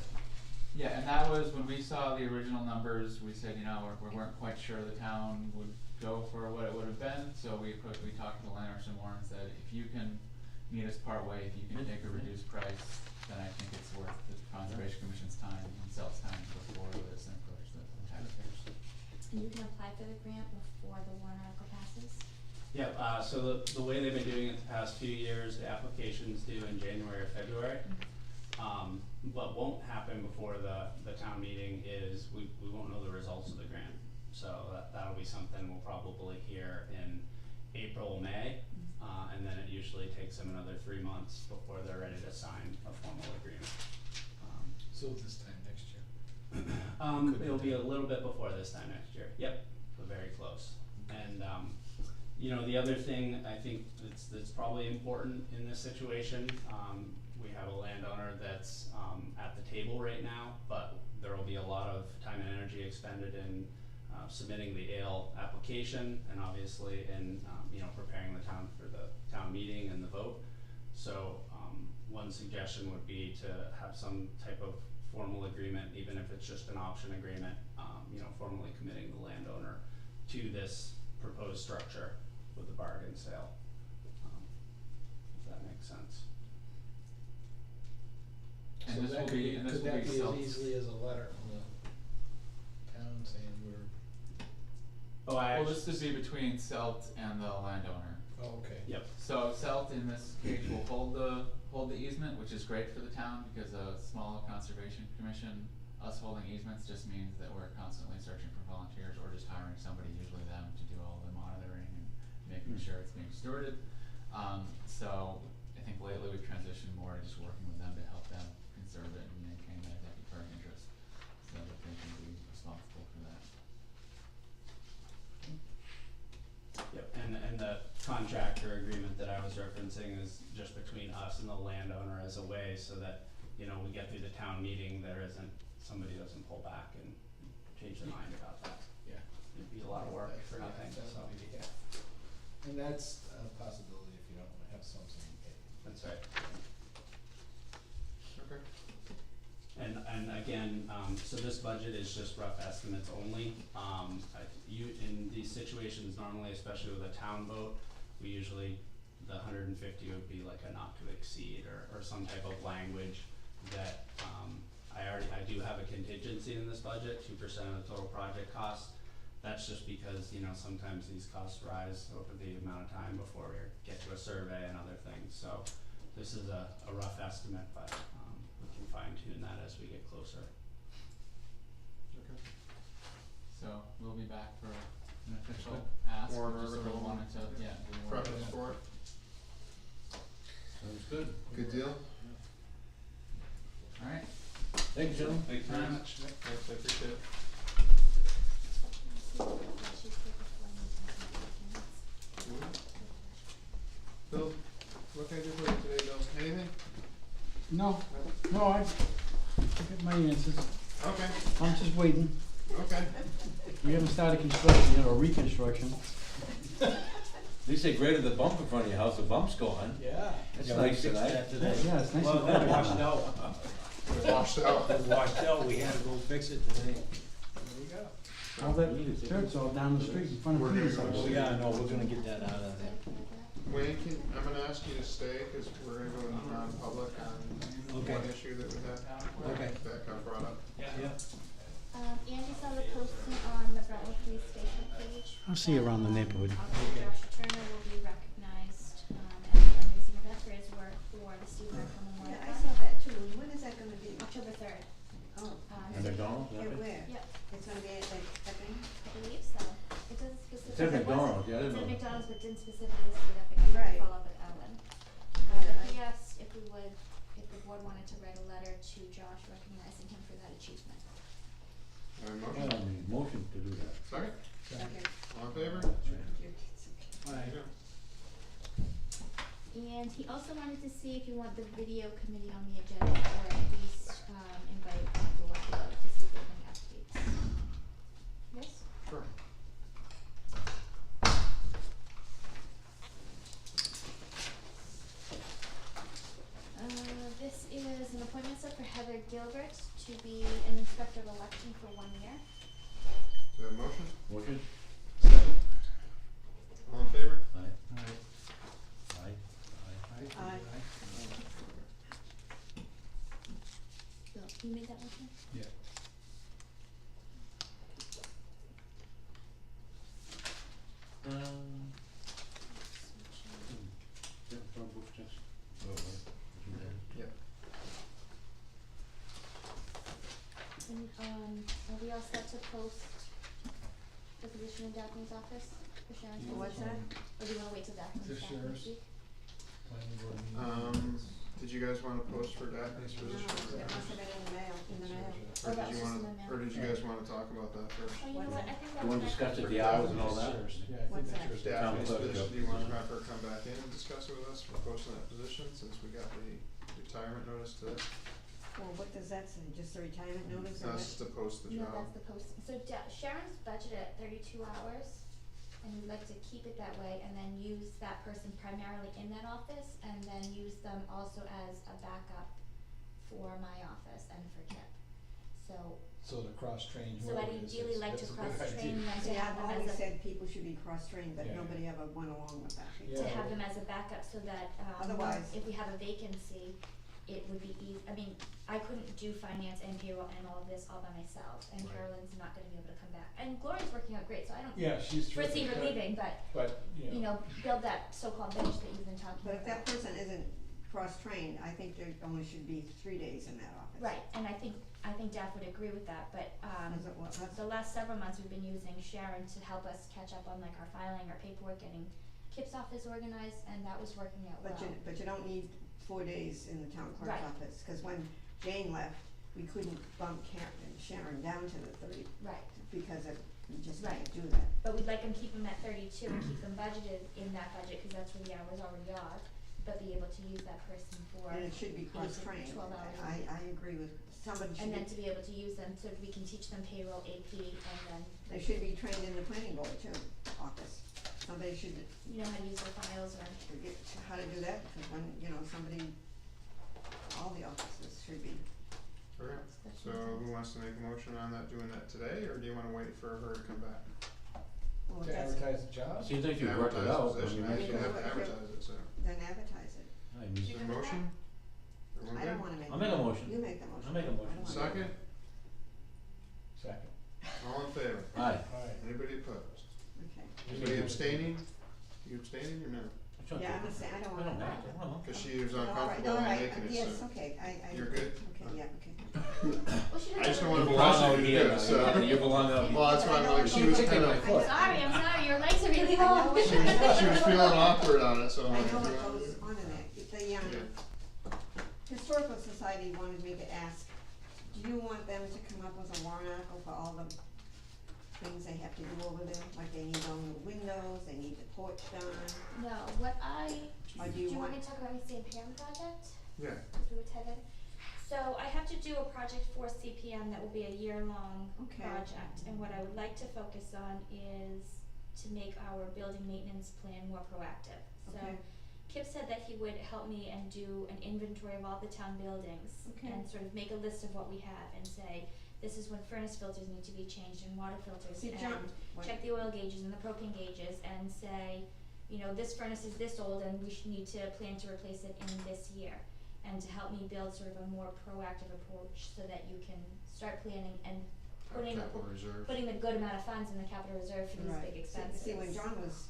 Yeah, and that was, when we saw the original numbers, we said, we weren't quite sure the town would go for what it would have been, so we talked to the land and Warren and said, if you can meet us part way, if you can take a reduced price, then I think it's worth the Conservation Commission's time and Sel's time to go forward with this and approach the taxpayers. And you can apply for the grant before the warrant article passes? Yep, so the way they've been doing it the past few years, the application's due in January or February. What won't happen before the town meeting is we won't know the results of the grant. So that'll be something we'll probably hear in April, May, and then it usually takes them another 3 months before they're ready to sign a formal agreement. So this time next year. It'll be a little bit before this time next year, yep, but very close. And You know, the other thing I think that's probably important in this situation, we have a landowner that's at the table right now, but there will be a lot of time and energy expended in submitting the ale application and obviously in you know, preparing the town for the town meeting and the vote. So one suggestion would be to have some type of formal agreement, even if it's just an option agreement, you know, formally committing the landowner to this proposed structure with the bargain sale, if that makes sense. So And this that will could be, be, and this could will that be be self. as easily as a letter from the town saying we're, Oh, I Well, actually, this would be between Selt and the landowner. oh, okay. yep, So Selt in this case will hold the easement, which is great for the town because a small conservation commission, us holding easements just means that we're constantly searching for volunteers or just hiring somebody, usually them, to do all the monitoring and making sure it's being stewarded. So I think lately we've transitioned more to just working with them to help them conserve it and maintain that current interest so that they can be responsible for that. yep, and the contractor agreement that I was referencing is just between us and the landowner as a way so that, you know, we get through the town meeting, somebody doesn't pull back and change their mind about that. Yeah. It'd be a lot of work for nothing, That so, would be, yeah. And that's a possibility if you don't have something paid. that's right. Okay. And again, so this budget is just rough estimates only. In these situations normally, especially with a town vote, we usually, the 150 would be like a not to exceed or some type of language that, I do have a contingency in this budget, 2% of the total project cost. That's just because, you know, sometimes these costs rise over the amount of time before we get to a survey and other things. So this is a rough estimate, but we can fine tune that as we get closer. Okay. So we'll be back for an official ask, Warrant just sort of article. wanted to, yeah, do more. Preface for it. Sounds good. Good deal. Alright, Thanks, gentlemen. thank you very much. Thanks, I appreciate it. Bill, what can I do for you today, Bill? Anything? No, I get my answers. Okay, I'm just waiting. okay. We haven't started construction yet, or reconstruction. At least they graded the bump in front of your house, the bump's gone. Yeah. That's Yeah, nice tonight. Yeah, it's nice Well, and that quiet. washed out. Washed out. It washed out, we had to go fix it today. There you go. All that dirt's all down the street in front of We're Peter's gonna go house. Oh, yeah, no, we're gonna get that out of there. Wayne, I'm gonna ask you to stay, cause we're gonna go into non-public on Okay. one issue that we have. Okay. That got brought up. Yeah. Andy saw the posting on the Brentwood Police Facebook page. I'll see you around the neighborhood. Officer Josh Turner will be recognized, as a fundraising event for his work for the Steve Merkel Memorial Yeah, I Fund. saw that too. When is that gonna be? October 3rd. Oh, And McDonald's, yeah, where? Yep, It's gonna be at like Epping? I believe so. It doesn't specifically. It's at McDonald's, yeah, I It didn't said know. McDonald's, but didn't specifically say that, but you Right. can follow up with Ellen. Yeah, But he I- asked if the board wanted to write a letter to Josh recognizing him for that achievement. Motion? Motion to do that. Sorry? Okay. All in favor? Alright. And he also wanted to see if you want the video committee on the agenda, or at least, invite Michael Wacolo to see building updates. Yes? Sure. This is an appointment set for Heather Gilbert to be an inspector of election for 1 year. Do we have a motion? Motion? Second. All in favor? Aye. Aye. Aye. Bill, you made that motion? Yeah. Yeah, front book test. Oh, right. Yep. And, are we all set to post the position in Daphne's office for Sharon's position? What's that? Or do you wanna wait till Daphne's To back Sharon's. next week? Planning board meeting. Did you guys wanna post for Daphne's No, position? it must have been in the mail, Or that did was you just wanna, an email. or did you guys wanna talk about that first? Oh, you know what, I think You wanna that's discuss next. it, the hours and all that? Yeah, I think What's that's that? yours. Daphne's Town clerk position, job do you wanna position. have her come back in and discuss it with us for posting that position, since we got the retirement notice today? Well, what does that say, just the retirement notice or That's what? to post the No, job. that's the posting. So Sharon's budgeted at 32 hours, and we'd like to keep it that way, and then use that person primarily in that office, and then use them also as a backup for my office and for Kip. So To cross-train So whoever I'd it is, ideally like to that's a good cross-train idea. them to See, have I've them always as a, said people should be cross-trained, but Yeah. nobody ever went along with that. Yeah. to have them as a backup so that, Otherwise- if we have a vacancy, it would be I mean, I couldn't do finance and payroll and all of this all by myself, and Right. Carolyn's not gonna be able to come back. And Gloria's working out great, so I don't Yeah, she's terrific. foresee her but- leaving, but, But, you know, build that so-called bench that you've been talking But about. if that person isn't cross-trained, I think there only should be 3 days in that office. Right, and I think Daph would agree with that, but, Is it what, that's- the last several months, we've been using Sharon to help us catch up on like our filing, our paperwork, getting Kip's office organized, and that was working out well. But you don't need 4 days in the town clerk's Right. office, cause when Jane left, we couldn't bump Sharon down to the 30, Right, because we just Right. can't do that. but we'd like them keep them at 32 and keep them budgeted in that budget, cause that's where the hours already are, but be able to use that person for And it should be 8 to cross-trained. 12 hours. I agree with, somebody should And then be, to be able to use them, so we can teach them payroll, AP, and then, they should be trained in the planning board too, office. Somebody should you know, how to use their files or. forget how to do that, because when, somebody, all the offices should be. Okay, so who wants to make a motion on that, doing that today, or do you wanna wait for her to come back? Well, if To that's, advertise the job? Seems like you worked it Advertise out, the I position, mean, actually Yeah. have to advertise it, so. then advertise it. Is there a motion? Everyone I don't good? wanna make. I'll make a motion. You make the motion. I'll make a motion. I don't wanna- Second, Second. all in favor? Aye. Alright. Okay. Anybody opposed? Anybody abstaining? You abstaining or no? Yeah, I'm gonna say, I don't wanna. Cause she was No, uncomfortable all right, making it, yes, so. okay, I. You're good? Okay, yeah, okay. Well, she I doesn't just don't really- wanna You belong pressure out you to here do now. it, so. You belong out here. Well, that's why I'm like, she You're was kicking kinda, my I'm foot. sorry, your legs are really I know long. what she was feeling awkward on it, so I'm I like, know do what you want- goes on in it. The, Yeah. Historical Society wanted me to ask, do you want them to come up with a warrant article for all the things they have to do over there? Like they need all new windows, they need the porch done, No, what or do you want me to talk about my CPM project? Yeah. If we would head in. So I have to do a project for CPM that will be a year-long Okay. project, and what I would like to focus on is to make our building maintenance plan more proactive. So Okay. Kip said that he would help me and do an inventory of all the town buildings Okay. and sort of make a list of what we have and say, this is when furnace filters need to be changed and water filters, See, and John, check the oil gauges and the propane gauges and say, this furnace is this old and we should need to plan to replace it in this year. And to help me build sort of a more proactive approach so that you can start planning and putting Capital reserve. the good amount of funds in the capital reserve for these Right. big expenses. See, when John was,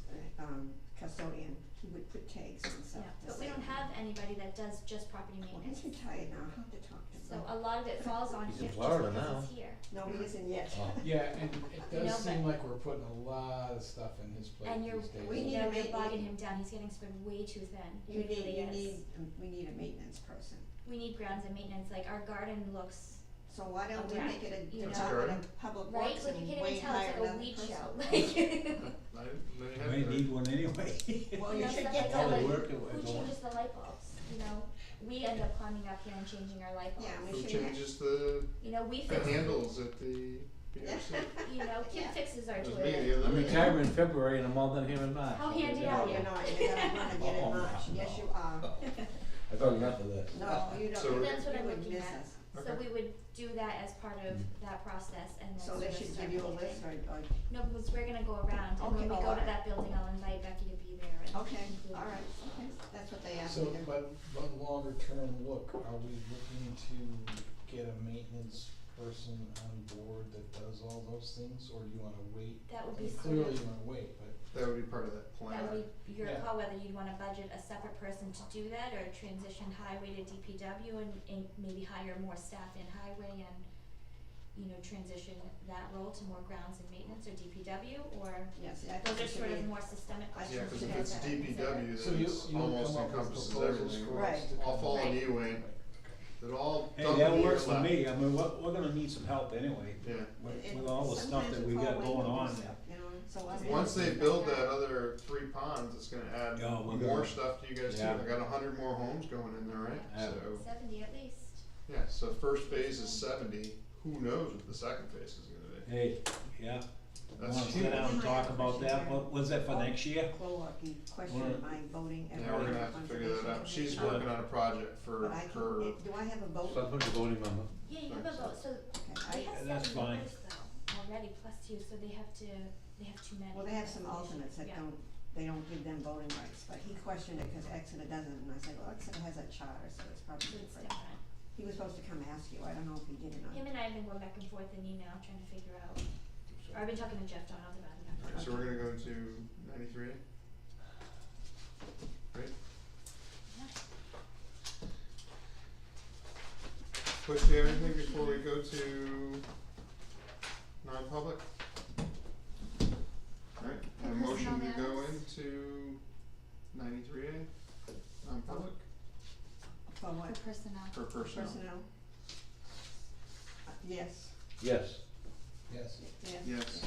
custodian, he would put tags and stuff. Yeah, to but we say- don't have anybody that does just property Well, maintenance. he's retired now, I'll have to talk to him. So a lot of it falls on He's him in just Florida because now. he's here. No, he isn't yet. Oh. Yeah, and it You does know, seem but- like we're putting a lot of stuff in his plate And you're, these days. We need you're to make- bogging him down, he's getting spread way too thin, he really is. We need a maintenance person. We need grounds and maintenance, like our garden looks, So why don't we Okay. make it a You department know. of public right, works like you and can't Wayne even tell, it's hire like a another weed person? show, like. I Might need one anyway. Well, You you know, should stuff get like How that, they like, work it, who it's all- changes the light bulbs, we end up climbing up here and changing our light bulbs. Yeah, we Who should have. changes the We the fix, handles at the PRC? Kim Yeah. fixes our It was toilet. me the other I'm day. retiring in February and I'm all done here in March. How handy No, are you? you're not, you're gonna run again in March, yes you are. I've had enough of this. No, you don't, So- That's what you I'm would looking miss at. us. So we would do that as part of that process and then So sort they of should start give you a moving. list or, No, because we're gonna go around, and Okay, when we oh, go to alright. that building, I'll invite Becky to be there and. okay, include all her. right, okay, that's what they asked So, me to. but longer term look, are we looking to get a maintenance person on board that does all those things, or do you wanna wait? That would I be mean, sort clearly of- you wanna wait, but That would be part of that plan. That would be your Yeah. call, whether you'd wanna budget a separate person to do that, or transition highway to DPW and maybe hire more staff in highway and, transition that role to more grounds and maintenance or DPW, or Yes, I think those are it should sort of be, more systemic Yeah, questions cause to if guys it's that I consider. DPW, so then you it's you'll almost come up with encompasses proposals everything. for Right. us to I'll come follow up you, Wayne. It all Hey, dump that in works works for me, I mean, we're gonna need some help anyway. Yeah. With all the stuff that we got going on there. Once they build that other 3 ponds, it's gonna add Yeah, we're more gonna- stuff to you guys too. yeah. I got 100 more homes going in there, right? Yeah. So, 70 at least. yeah, so first phase is 70, who knows what the second phase is gonna be? Hey, yeah, That's wanna huge. sit down and talk about that, what was that for next year? He questioned my voting. Yeah, we're gonna have to figure that out. She's working on a project for But I her. can, do I have a vote? So I put the voting member. Yeah, you have a vote, so Okay, they have that's 7 fine. members though, already, plus 2, so they have too many. Well, they have some alternates that Yeah. they don't give them voting rights, but he questioned it because Exeter doesn't, and I said, well, Exeter has a charter, so it's probably So it's different. different. He was supposed to come ask you, I don't know if he did or not. Him and I have been going back and forth in email, trying to figure out, or I've been talking to Jeff Donald about it. Alright, so we're gonna go to 93A? Right? Push, do you have anything before we go to non-public? Alright, a motion to go into 93A, non-public, For what? For personnel. for personnel. Personnel? Yes, Yes. Yes. yes. Yes.